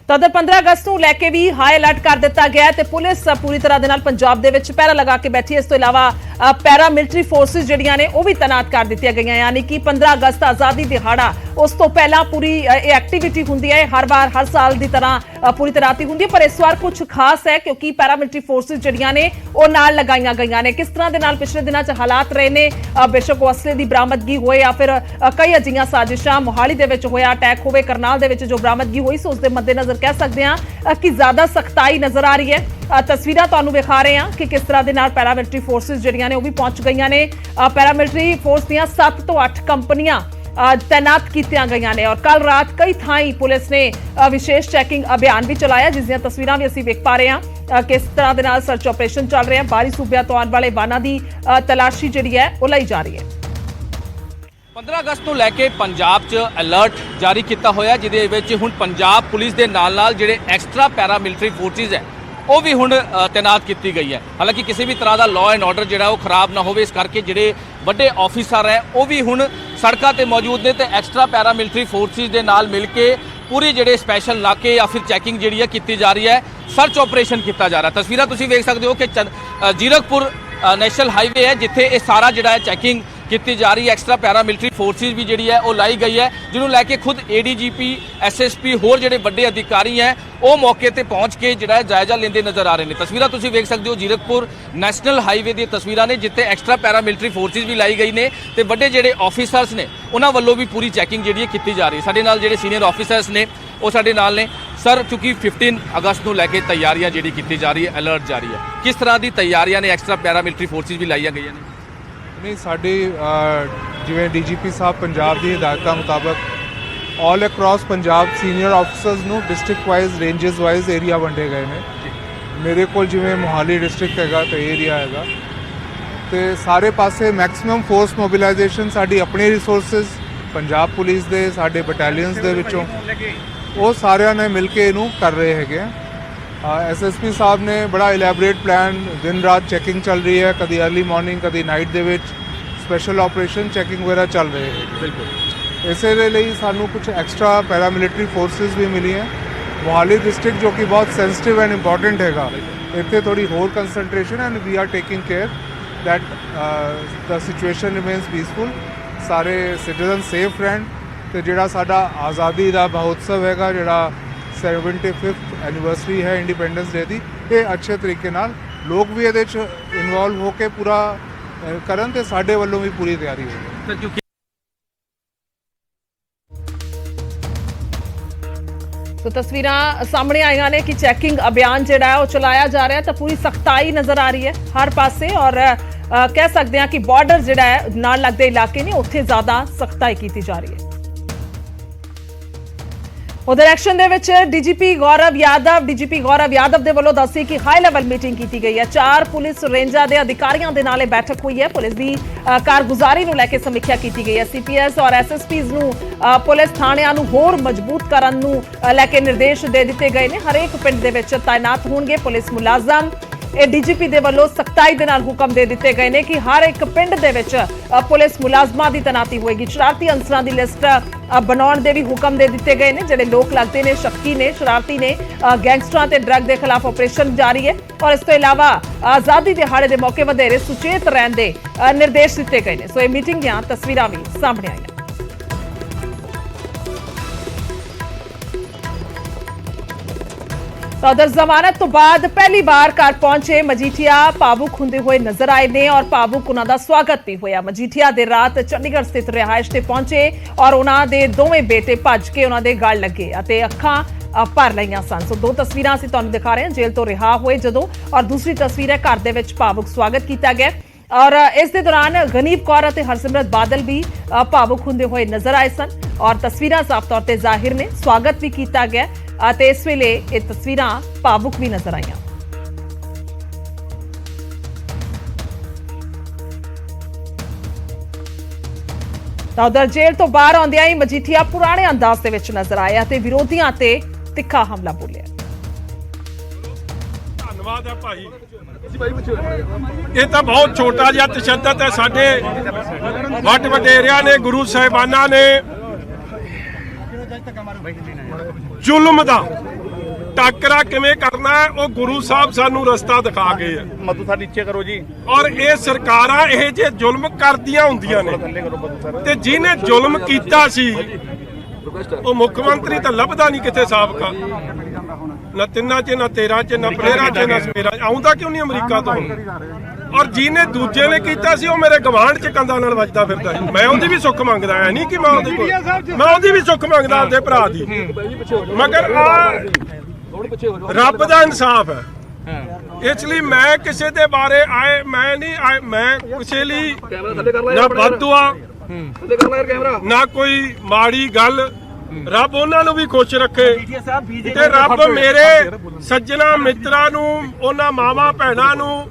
तो 15 अगस्त को लैके भी हाई अलर्ट कर दिता गया है। पुलिस पूरी तरह दे नाल पंजाब दे विच पहरा लगा के बैठी है। इस तो इलावा पैरा मिलिटरी फोर्सिस जिहड़ियां ने वो भी तैनात कर दित्तियां गईयां। यानी कि 15 अगस्त आज़ादी दिहाड़ा उस तो पहला पूरी एक्टिविटी हुंदी है। हर बार हर साल की तरह पूरी तैनाती हुंदी है, पर इस बार कुछ खास है क्योंकि पैरा मिलिटरी फोर्सिस जिहड़ियां ने वो नाल लगाईयां गईयां ने। किस तरह दे नाल पिछले दिनों च हालात रहे ने, बेशक असले की बरामदगी होए या फिर कई अजिहियां साजिशां मोहाली दे विच होया अटैक होवे, करनाल दे विच जो बरामदगी हुई सो उस दे मद्देनज़र कह सकते हैं कि ज्यादा सख्ताई नजर आ रही है। तस्वीरां तुहानूं विखा रहे हैं कि किस तरह दे नाल पैरा मिलिटरी फोर्सिस जिहड़ियां ने वो भी पहुंच गईयां ने। पैरा मिलिटरी फोर्स दीयां 7 तो 8 कंपनियां तैनात कीतियां गईयां ने और कल रात कई थाई पुलिस ने विशेष चैकिंग अभियान भी चलाया जिस दीयां तस्वीरां भी असीं वेख पा रहे हैं। किस तरह दे नाल सर्च ऑपरेशन चल रहे हैं, बाहरी सूबिਆਂ ਤੋਂ ਆਉਣ ਵਾਲੇ ਵਾਹਨਾਂ ਦੀ ਤਲਾਸ਼ੀ ਜਿਹੜੀ ਹੈ ਉਹ ਲਈ ਜਾ ਰਹੀ ਹੈ। 15 ਅਗਸਤ ਨੂੰ ਲੈ ਕੇ ਪੰਜਾਬ 'ਚ ਅਲਰਟ ਜਾਰੀ ਕੀਤਾ ਹੋਇਆ ਜਿਹਦੇ ਵਿੱਚ ਹੁਣ ਪੰਜਾਬ ਪੁਲਿਸ ਦੇ ਨਾਲ-ਨਾਲ ਜਿਹੜੇ ਐਕਸਟਰਾ ਪੈਰਾ ਮਿਲਟਰੀ ਫੋਰਸਿਸ ਹੈ ਉਹ ਵੀ ਹੁਣ ਤੈਨਾਤ ਕੀਤੀ ਗਈ ਹੈ। ਹਾਲਾਂਕਿ ਕਿਸੇ ਵੀ ਤਰ੍ਹਾਂ ਦਾ ਲਾਅ ਐਂਡ ਆਰਡਰ ਜਿਹੜਾ ਉਹ ਖਰਾਬ ਨਾ ਹੋਵੇ, ਇਸ ਕਰਕੇ ਜਿਹੜੇ ਵੱਡੇ ਆਫੀਸਰ ਹੈ ਉਹ ਵੀ ਹੁਣ ਸੜਕਾਂ ਤੇ ਮੌਜੂਦ ਨੇ ਤੇ ਐਕਸਟਰਾ ਪੈਰਾ ਮਿਲਟਰੀ ਫੋਰਸਿਸ ਦੇ ਨਾਲ ਮਿਲ ਕੇ ਪੂਰੀ ਜਿਹੜੇ ਸਪੈਸ਼ਲ ਨਾਕੇ ਜਾਂ ਫਿਰ ਚੈਕਿੰਗ ਜਿਹੜੀ ਹੈ ਕੀਤੀ ਜਾ ਰਹੀ ਹੈ, ਸਰਚ ਆਪਰੇਸ਼ਨ ਕੀਤਾ ਜਾ ਰਿਹਾ। ਤਸਵੀਰਾਂ ਤੁਸੀਂ ਵੇਖ ਸਕਦੇ ਹੋ ਕਿ ਜੀਰਕਪੁਰ ਨੈਸ਼ਨਲ ਹਾਈਵੇ ਹੈ ਜਿੱਥੇ ਇਹ ਸਾਰਾ ਜਿਹੜਾ ਹੈ ਚੈਕਿੰਗ ਕੀਤੀ ਜਾ ਰਹੀ ਹੈ। ਐਕਸਟਰਾ ਪੈਰਾਮਿਲਟਰੀ ਫੋਰਸਿਸ ਵੀ ਜਿਹੜੀ ਹੈ ਉਹ ਲਾਈ ਗਈ ਹੈ, ਜਿਹਨੂੰ ਲੈ ਕੇ ਖੁਦ ADGP SSP ਹੋਰ ਜਿਹੜੇ ਵੱਡੇ ਅਧਿਕਾਰੀ ਹੈ ਉਹ ਮੌਕੇ ਤੇ ਪਹੁੰਚ ਕੇ ਜਿਹੜਾ ਹੈ ਜਾਇਜ਼ਾ ਲੈਂਦੇ ਨਜ਼ਰ ਆ ਰਹੇ ਨੇ। ਤਸਵੀਰਾਂ ਤੁਸੀਂ ਵੇਖ ਸਕਦੇ ਹੋ ਜ਼ੀਰਕਪੁਰ ਨੈਸ਼ਨਲ ਹਾਈਵੇ ਦੀਆਂ ਤਸਵੀਰਾਂ ਨੇ, ਜਿੱਥੇ ਐਕਸਟਰਾ ਪੈਰਾਮਿਲਟਰੀ ਫੋਰਸਿਸ ਵੀ ਲਾਈ ਗਈ ਨੇ ਤੇ ਵੱਡੇ ਜਿਹੜੇ ਆਫੀਸਰਸ ਨੇ ਉਹਨਾਂ ਵੱਲੋਂ ਵੀ ਪੂਰੀ ਚੈਕਿੰਗ ਜਿਹੜੀ ਹੈ ਕੀਤੀ ਜਾ ਰਹੀ ਹੈ। ਸਾਡੇ ਨਾਲ ਜਿਹੜੇ ਸੀਨੀਅਰ ਆਫੀਸਰਸ ਨੇ ਉਹ ਸਾਡੇ ਨਾਲ ਨੇ। ਸਰ, ਚूंकि 15 ਅਗਸਤ ਨੂੰ ਲੈ ਕੇ ਤਿਆਰੀਆਂ ਜਿਹੜੀ ਕੀਤੀ ਜਾ ਰਹੀ ਹੈ, ਅਲਰਟ ਜਾਰੀ ਹੈ, ਕਿਸ ਤਰ੍ਹਾਂ ਦੀ ਤਿਆਰੀਆਂ ਨੇ? ਐਕਸਟਰਾ ਪੈਰਾਮਿਲਟਰੀ ਫੋਰਸਿਸ ਵੀ ਲਾਈਆਂ ਗਈਆਂ ਨੇ। ਨਹੀਂ, ਸਾਡੀ ਜਿਵੇਂ DGP ਸਾਹਿਬ ਪੰਜਾਬ ਦੀ ਹਦਾਇਤਾਂ ਮੁਤਾਬਕ ਆਲ ਅਕ੍ਰੋਸ ਪੰਜਾਬ ਸੀਨੀਅਰ ਆਫੀਸਰਸ ਨੂੰ district wise ranges wise area ਵੰਡੇ ਗਏ ਨੇ। ਮੇਰੇ ਕੋਲ ਜਿਵੇਂ ਮੋਹਾਲੀ ਡਿਸਟ੍ਰਿਕਟ ਹੈਗਾ ਤੇ ਏਰੀਆ ਹੈਗਾ ਤੇ ਸਾਰੇ ਪਾਸੇ ਮੈਕਸਿਮਮ ਫੋਰਸ ਮੋਬਿਲਾਈਜੇਸ਼ਨ ਸਾਡੀ ਆਪਣੀ ਰਿਸੋਰਸਿਸ ਪੰਜਾਬ ਪੁਲਿਸ ਦੇ ਸਾਡੇ ਬਟਾਲੀਅਨਸ ਦੇ ਵਿੱਚੋਂ ਉਹ ਸਾਰਿਆਂ ਨੇ ਮਿਲ ਕੇ ਇਹਨੂੰ ਕਰ ਰਹੇ ਹੈਗੇ। SSP ਸਾਹਿਬ ਨੇ ਬੜਾ ਇਲੈਬੋਰੇਟ ਪਲਾਨ, ਦਿਨ ਰਾਤ ਚੈਕਿੰਗ ਚੱਲ ਰਹੀ ਹੈ, ਕਦੀ अर्ਲੀ ਮਾਰਨਿੰਗ ਕਦੀ ਨਾਈਟ ਦੇ ਵਿੱਚ ਸਪੈਸ਼ਲ ਆਪਰੇਸ਼ਨ ਚੈਕਿੰਗ ਵਗੈਰਾ ਚੱਲ ਰਹੇ ਹੈ। ਬਿਲਕੁਲ ਇਸੇ ਦੇ ਲਈ ਸਾਨੂੰ ਕੁਝ ਐਕਸਟਰਾ ਪੈਰਾਮਿਲਟਰੀ ਫੋਰਸਿਸ ਵੀ ਮਿਲੀਆਂ। ਮੋਹਾਲੀ ਡਿਸਟ੍ਰਿਕਟ ਜੋ ਕਿ ਬਹੁਤ ਸੈਂਸਿਟਿਵ ਐਂਡ ਇੰਪੋਰਟੈਂਟ ਹੈਗਾ, ਇੱਥੇ ਥੋੜੀ ਹੋਰ concentration and we are taking care that the situation remains peaceful, ਸਾਰੇ ਸਿਟੀਜ਼ਨ ਸੇਫ ਰਹਿਣ ਤੇ ਜਿਹੜਾ ਸਾਡਾ ਆਜ਼ਾਦੀ ਦਾ ਮਹੋਤਸਵ ਹੈਗਾ, ਜਿਹੜਾ 75th ਐਨੀਵਰਸਰੀ ਹੈ ਇੰਡੀਪੈਂਡੈਂਸ ਡੇ ਦੀ, ਇਹ ਅੱਛੇ ਤਰੀਕੇ ਨਾਲ ਲੋਕ ਵੀ ਇਹਦੇ 'ਚ ਇਨਵੋਲਵ ਹੋ ਕੇ ਪੂਰਾ ਕਰਨ ਤੇ ਸਾਡੇ ਵੱਲੋਂ ਵੀ ਪੂਰੀ ਤਿਆਰੀ ਹੋਵੇ। तो तस्वीरां सामने आईਆਂ ਨੇ कि चैकिंग अभियान ਜਿਹੜਾ ਉਹ ਚਲਾਇਆ ਜਾ ਰਿਹਾ ਤਾਂ ਪੂਰੀ ਸਖਤਾਈ ਨਜ਼ਰ ਆ ਰਹੀ ਹੈ ਹਰ ਪਾਸੇ ਔਰ ਕਹਿ ਸਕਦੇ ਹਾਂ ਕਿ ਬਾਰਡਰ ਜਿਹੜਾ ਹੈ ਨਾਲ ਲੱਗਦੇ ਇਲਾਕੇ ਨੇ ਉੱਥੇ ਜ਼ਿਆਦਾ ਸਖਤਾਈ ਕੀਤੀ ਜਾ ਰਹੀ ਹੈ। ਉਧਰ ਐਕਸ਼ਨ ਦੇ ਵਿੱਚ DGP ਗੌਰਵ ਯਾਦਵ ਦੇ ਵੱਲੋਂ ਦੱਸੀ ਕਿ ਹਾਈ ਲੈਵਲ ਮੀਟਿੰਗ ਕੀਤੀ ਗਈ ਹੈ। 4 ਪੁਲਿਸ ਰੇਂਜਾਂ ਦੇ ਅਧਿਕਾਰੀਆਂ ਦੇ ਨਾਲ ਇਹ ਬੈਠਕ ਹੋਈ ਹੈ। ਪੁਲਿਸ ਦੀ ਕਾਰਗੁਜ਼ਾਰੀ ਨੂੰ ਲੈ ਕੇ ਸਮੀਖਿਆ ਕੀਤੀ ਗਈ ਹੈ। CPS ਔਰ SSPs ਨੂੰ ਪੁਲਿਸ ਥਾਣਿਆਂ ਨੂੰ ਹੋਰ ਮਜ਼ਬੂਤ ਕਰਨ ਨੂੰ ਲੈ ਕੇ ਨਿਰਦੇਸ਼ ਦੇ ਦਿੱਤੇ ਗਏ ਨੇ। ਹਰੇਕ ਪਿੰਡ ਦੇ ਵਿੱਚ ਤਾਇਨਾਤ ਹੋਣਗੇ ਪੁਲਿਸ ਮੁਲਾਜ਼ਮ। ਇਹ DGP ਦੇ ਵੱਲੋਂ ਸਖਤਾਈ ਦੇ ਨਾਲ ਹੁਕਮ ਦੇ ਦਿੱਤੇ ਗਏ ਨੇ ਕਿ ਹਰ ਇੱਕ ਪਿੰਡ ਦੇ ਵਿੱਚ ਪੁਲਿਸ ਮੁਲਾਜ਼ਮਾਂ ਦੀ ਤੈਨਾਤੀ ਹੋਏਗੀ। ਸ਼ਰਾਰਤੀ ਅੰਸਰਾਂ ਦੀ ਲਿਸਟ ਬਣਾਉਣ ਦੇ ਵੀ ਹੁਕਮ ਦੇ ਦਿੱਤੇ ਗਏ ਨੇ। ਜਿਹੜੇ ਲੋਕ ਲੱਗਦੇ ਨੇ, ਸ਼ੱਕੀ ਨੇ, ਸ਼ਰਾਰਤੀ ਨੇ, ਗੈਂਗਸਟਰਾਂ ਤੇ ਡਰੱਗ ਦੇ ਖਿਲਾਫ ਆਪਰੇਸ਼ਨ ਜਾਰੀ ਹੈ ਔਰ ਇਸ ਤੋਂ ਇਲਾਵਾ ਆਜ਼ਾਦੀ ਦਿਹਾੜੇ ਦੇ ਮੌਕੇ ਵਧੇਰੇ ਸੁਚੇਤ ਰਹਿਣ ਦੇ ਨਿਰਦੇਸ਼ ਦਿੱਤੇ ਗਏ ਨੇ। ਸੋ ਇਹ ਮੀਟਿੰਗ ਦੀਆਂ ਤਸਵੀਰਾਂ ਵੀ ਸਾਹਮਣੇ ਆਈਆਂ। ਉਧਰ ਜ਼ਮਾਨਤ ਤੋਂ ਬਾਅਦ ਪਹਿਲੀ ਵਾਰ ਘਰ ਪਹੁੰਚੇ ਮਜੀਠੀਆ ਭਾਵੁਕ ਹੁੰਦੇ ਹੋਏ ਨਜ਼ਰ ਆਏ ਨੇ ਔਰ ਭਾਵੁਕ ਉਹਨਾਂ ਦਾ ਸਵਾਗਤ ਵੀ ਹੋਇਆ। ਮਜੀਠੀਆ ਦੇ ਰਾਤ ਚੰਡੀਗੜ੍ਹ ਸਥਿਤ ਰਿਹਾਇਸ਼ ਤੇ ਪਹੁੰਚੇ ਔਰ ਉਹਨਾਂ ਦੇ ਦੋਵੇਂ ਬੇਟੇ ਭੱਜ ਕੇ ਉਹਨਾਂ ਦੇ ਗਲ ਲੱਗੇ ਅਤੇ ਅੱਖਾਂ ਭਰ ਲਈਆਂ ਸਨ। ਸੋ 2 ਤਸਵੀਰਾਂ ਅਸੀਂ ਤੁਹਾਨੂੰ ਦਿਖਾ ਰਹੇ ਹਾਂ ਜੇਲ੍ਹ ਤੋਂ ਰਿਹਾ ਹੋਏ ਜਦੋਂ, ਔਰ ਦੂਸਰੀ ਤਸਵੀਰ ਹੈ ਘਰ ਦੇ ਵਿੱਚ ਭਾਵੁਕ ਸਵਾਗਤ ਕੀਤਾ ਗਿਆ ਔਰ ਇਸ ਦੇ ਦੌਰਾਨ ਗਨੀਵ ਕੌਰ ਅਤੇ ਹਰਸਿਮਰਤ ਬਾਦਲ ਵੀ ਭਾਵੁਕ ਹੁੰਦੇ ਹੋਏ ਨਜ਼ਰ ਆਏ ਸਨ ਔਰ ਤਸਵੀਰਾਂ ਸਾਫ਼ ਤੌਰ ਤੇ ਜ਼ਾਹਿਰ ਨੇ। ਸਵਾਗਤ ਵੀ ਕੀਤਾ ਗਿਆ ਅਤੇ ਇਸ ਵੇਲੇ ਇਹ ਤਸਵੀਰਾਂ ਭਾਵੁਕ ਵੀ ਨਜ਼ਰ ਆਈਆਂ। ਤਾਂ ਉਧਰ ਜੇਲ੍ਹ ਤੋਂ ਬਾਹਰ ਆਉਂਦਿਆਂ ਹੀ ਮਜੀਠੀਆ ਪੁਰਾਣੇ ਅੰਦਾਜ਼ ਦੇ ਵਿੱਚ ਨਜ਼ਰ ਆਇਆ ਤੇ ਵਿਰੋਧੀਆਂ ਤੇ ਤਿੱਖਾ ਹਮਲਾ ਬੋਲਿਆ। ਧੰਨਵਾਦ ਹੈ ਭਾਈ, ਇਹ ਤਾਂ ਬਹੁਤ ਛੋਟਾ ਜਿਹਾ ਤਸ਼ੱਦਦ ਹੈ ਸਾਡੇ ਵੱਡ ਵਡੇਰਿਆਂ ਨੇ, ਗੁਰੂ ਸਾਹਿਬਾਨਾਂ ਨੇ ਜ਼ੁਲਮ ਦਾ ਟਾਕਰਾ ਕਿਵੇਂ ਕਰਨਾ ਹੈ ਉਹ ਗੁਰੂ ਸਾਹਿਬ ਸਾਨੂੰ ਰਸਤਾ ਦਿਖਾ ਗਏ ਆ। ਮਧੂ ਸਾਹਿਬ ਨੀਚੇ ਕਰੋ ਜੀ। ਔਰ ਇਹ ਸਰਕਾਰਾਂ ਇਹ ਜੇ ਜ਼ੁਲਮ ਕਰਦੀਆਂ ਹੁੰਦੀਆਂ ਨੇ ਤੇ ਜਿਹਨੇ ਜ਼ੁਲਮ ਕੀਤਾ ਸੀ ਉਹ ਮੁੱਖ ਮੰਤਰੀ ਤਾਂ ਲੱਭਦਾ ਨਹੀਂ ਕਿਤੇ ਸਾਬਕਾ, ਨਾ 3 ਚ, ਨਾ 13 ਚ, ਨਾ 15 ਚ, ਨਾ 17 ਆਉਂਦਾ ਕਿਉਂ ਨਹੀਂ ਅਮਰੀਕਾ ਤੋਂ। ਔਰ ਜਿਹਨੇ ਦੂਜੇ ਨੇ ਕੀਤਾ ਸੀ ਉਹ ਮੇਰੇ ਗਵਾਂਢ ਚ ਕੰਧਾਂ ਨਾਲ ਵੱਜਦਾ ਫਿਰਦਾ ਸੀ। ਮੈਂ ਉਹਦੀ ਵੀ ਸੁੱਖ ਮੰਗਦਾ ਐ ਨਹੀਂ ਕਿ ਮੈਂ ਉਹਦੀ ਮੈਂ ਉਹਦੀ ਵੀ ਸੁੱਖ ਮੰਗਦਾ ਆਪਦੇ ਭਰਾ ਦੀ, ਮਗਰ ਰੱਬ ਦਾ ਇਨਸਾਫ ਹੈ। ਇਸ ਲਈ ਮੈਂ ਕਿਸੇ ਦੇ ਬਾਰੇ ਮੈਂ ਕਿਸੇ ਲਈ ਨਾ ਬਦਦੁਆ ਨਾ ਕੋਈ ਮਾੜੀ ਗੱਲ। ਰੱਬ ਉਹਨਾਂ ਨੂੰ ਵੀ ਖੁਸ਼ ਰੱਖੇ ਤੇ ਰੱਬ ਮੇਰੇ ਸੱਜਣਾ ਮਿੱਤਰਾਂ ਨੂੰ, ਉਹਨਾਂ ਮਾਵਾਂ ਭੈਣਾਂ ਨੂੰ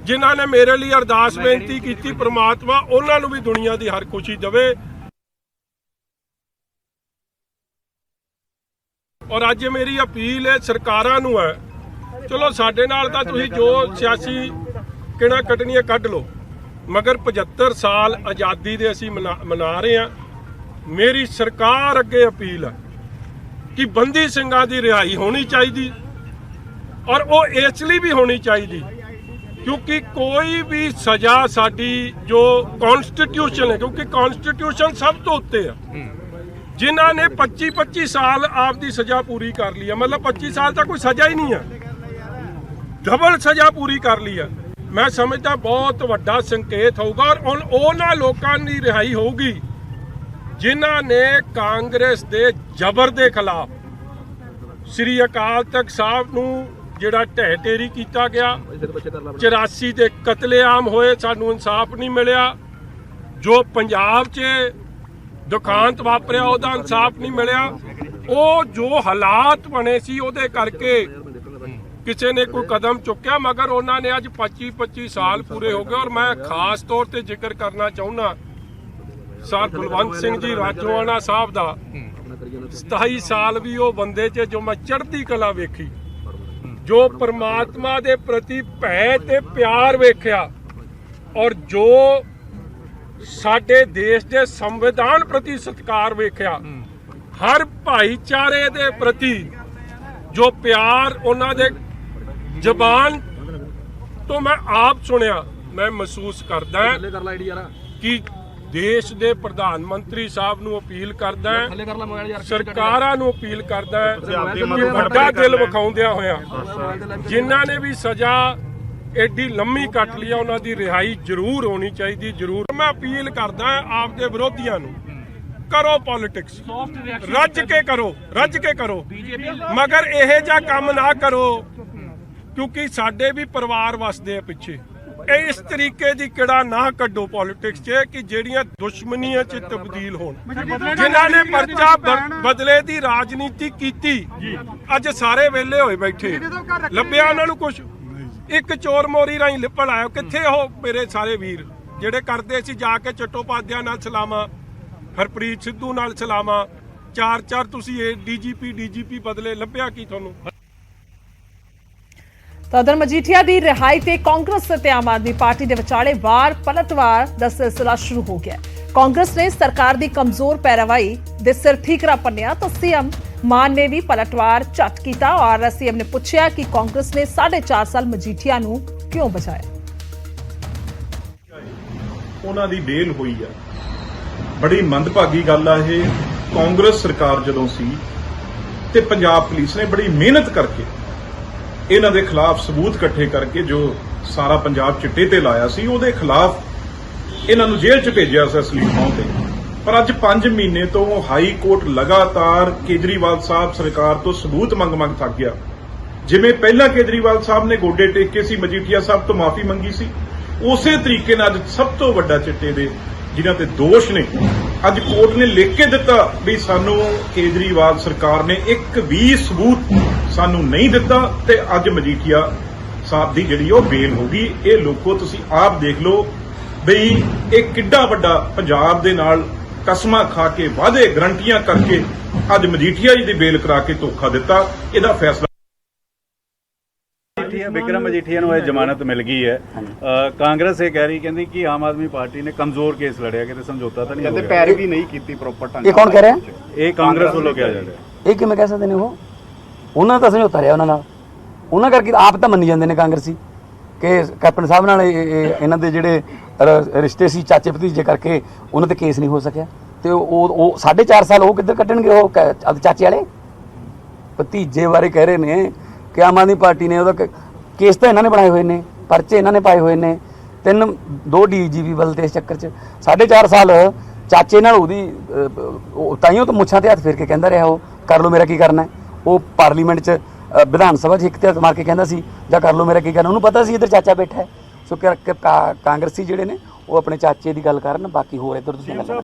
ਜਿਨ੍ਹਾਂ ਨੇ ਮੇਰੇ ਲਈ ਅਰਦਾਸ ਬੇਨਤੀ ਕੀਤੀ, ਪ੍ਰਮਾਤਮਾ ਉਹਨਾਂ ਨੂੰ ਵੀ ਦੁਨੀਆ ਦੀ ਹਰ ਖੁਸ਼ੀ ਦੇਵੇ। ਔਰ ਅੱਜ ਮੇਰੀ ਅਪੀਲ ਹੈ ਸਰਕਾਰਾਂ ਨੂੰ ਹੈ, ਚਲੋ ਸਾਡੇ ਨਾਲ ਤਾਂ ਤੁਸੀਂ ਜੋ ਸਿਆਸੀ ਕਿਹੜਾ ਕੱਢਣੀ ਹੈ ਕੱਢ ਲਓ, ਮਗਰ 75 ਸਾਲ ਆਜ਼ਾਦੀ ਦੇ ਅਸੀਂ ਮਨਾ ਰਹੇ ਹਾਂ। ਮੇਰੀ ਸਰਕਾਰ ਅੱਗੇ ਅਪੀਲ ਹੈ ਕਿ ਬੰਦੀ ਸਿੰਘਾਂ ਦੀ ਰਿਹਾਈ ਹੋਣੀ ਚਾਹੀਦੀ ਔਰ ਉਹ ਇਸ ਲਈ ਵੀ ਹੋਣੀ ਚਾਹੀਦੀ क्योंकि कोई भी सजा साडी जो कॉन्स्टिट्यूशन है, क्योंकि कॉन्स्टिट्यूशन सब तो उत्ते है, जिन्हों ने 25-25 साल आपकी सजा पूरी कर ली है, मतलब 25 साल तक कोई सजा ही नहीं है, डबल सजा पूरी कर ली है। मैं समझदा बहुत वड्डा संकेत होगा और उन्होंने लोगों की रिहाई होगी जिन्हों ने कांग्रेस के जबर के खिलाफ श्री अकाल तख्त साहब नूं जिहड़ा ढह ढेरी किया गया, 84 के कतलेआम होए, सानू इंसाफ नहीं मिलिया, जो पंजाब च दुखांत वापरिया उहदा इंसाफ नहीं मिलिया, वो जो हालात बने सी उहदे करके किसी ने कोई कदम चुक्या, मगर उन्होंने अज 25-25 साल पूरे हो गए। और मैं खास तौर पर जिक्र करना चाहूँगा सर बलवंत सिंह जी राजोआना साहब का, 27 साल भी वो बंदे च जो मैं चढ़ती कला वेखी, जो परमात्मा दे प्रति भय ते प्यार वेख्या, और जो साडे देश के संविधान प्रति सत्कार वेख्या, हर भाईचारे दे प्रति जो प्यार उन्हां दे जबान तो मैं आप सुनिया, मैं महसूस करदा कि देश दे प्रधानमंत्री साहब नूं अपील करदा है, सरकारां नूं अपील करदा है कि वड्डा दिल विखाउंदियां होया जिन्हां ने भी सजा एडी लंबी कट ली उन्हां दी रिहाई जरूर होनी चाहिए, जरूर। मैं अपील करदा आपदे विरोधियां नूं, करो पॉलिटिक्स, रज के करो, मगर इहे जा काम ना करो, क्योंकि साडे भी परिवार वसदे पिछे। इस तरीके की किड़ा ना कड्डो पॉलिटिक्स च कि जेड़ियां दुश्मनियां च तब्दील होण, जिन्हां ने पर्चा बदले दी राजनीति कीती, अज सारे वेले होए बैठे, लभ्या उन्हां नूं कुछ, एक चोर मोरी राही लिपड़ आयो, कित्थे हो मेरे सारे वीर जेड़े करदे सी जाके चट्टोपाध्याय नाल सलामा, हरप्रीत सिद्धू नाल सलामा, 4-4 तुसी डीजीपी बदले, लभ्या की तुहानूं? तो उधर मजीठिया की रिहाई ते कांग्रेस ते आम आदमी पार्टी के विचाले वार पलटवार का सिलसिला शुरू हो गया। कांग्रेस ने सरकार की कमजोर पैरवाई दे सिर ठीकरा पन्निया, तो सीएम मान ने भी पलटवार झट किया और सीएम ने पूछा कि कांग्रेस ने 4.5 साल मजीठिया नूं क्यों बचाया। उन्हां दी बेल हुई है, बड़ी मंदभागी गल है ये। कांग्रेस सरकार जदों सी ते पंजाब पुलिस ने बड़ी मेहनत करके इन्हां दे खिलाफ सबूत इकट्ठे करके जो सारा पंजाब चिट्टे ते लाया सी, उहदे खिलाफ इन्हां नूं जेल च भेजिया सी असलीफां ते। पर अज 5 महीने तो हाई कोर्ट लगातार केजरीवाल साहब सरकार तो सबूत मंग थक गया। जिवें पहला केजरीवाल साहब ने गोडे टेके सी, मजीठिया साहब तो माफी मंगी सी, उसे तरीके नाल अज सब तो वड्डा चिट्टे दे जिन्हां ते दोष ने, अज कोर्ट ने लिख के दिता भी सानू केजरीवाल सरकार ने एक भी सबूत सानू नहीं दिता, ते अज मजीठिया साहब दी जिहड़ी ओह बेल होगी। ये लोगो तुसीं आप देख लो बई एक किड्डा वड्डा पंजाब दे नाल कसमां खा के वादे गारंटियां करके अज मजीठिया जी दी बेल करा के धोखा दिता। इहदा फैसला विक्रम मजीठिया नूं जमानत मिल गई है। कांग्रेस ये कह रही कहती कि आम आदमी पार्टी ने कमजोर केस लड़िया, कि समझौता तो नहीं हो गया, पैरवी नहीं की प्रॉपर ढंग। ये कौन कह रहा है? ये कांग्रेस वालों कहा जा रहा है। ये किवें कह सकते ने? वो उन्होंने तो समझौता रहा उन्होंने, उन्होंने करके आप तो मन्नी जाते हैं कांग्रेसी कि कैप्टन साहब नाल इन्हां दे जिहड़े रिश्ते सी चाचे भतीजे करके उन्हां ते केस नहीं हो सकिया, तो वो 4.5 साल वो किधर कट्टणगे? वो चाचे वाले भतीजे बारे कह रहे ने कि आम आदमी पार्टी ने ਉਹਦਾ केस तो इन्होंने बनाए हुए ने, परचे इन्होंने पाए हुए ने, 2 DGP बदलते इस चक्कर च। 4.5 साल चाचे नाल ਉਹਦੀ ताइयों तो मुछां ते हत्थ फेर के कहंदा रहा वो कर लो मेरा की करना है। वो पार्लीमेंट च विधान सभा च एक ते हत्थ मार के कहंदा सी जा कर लो मेरा की करना, उन्होंने पता सी इधर चाचा बैठा है। सो कांग्रेसी जिहड़े ने वो अपने चाचे की गल करन, बाकी होर इधर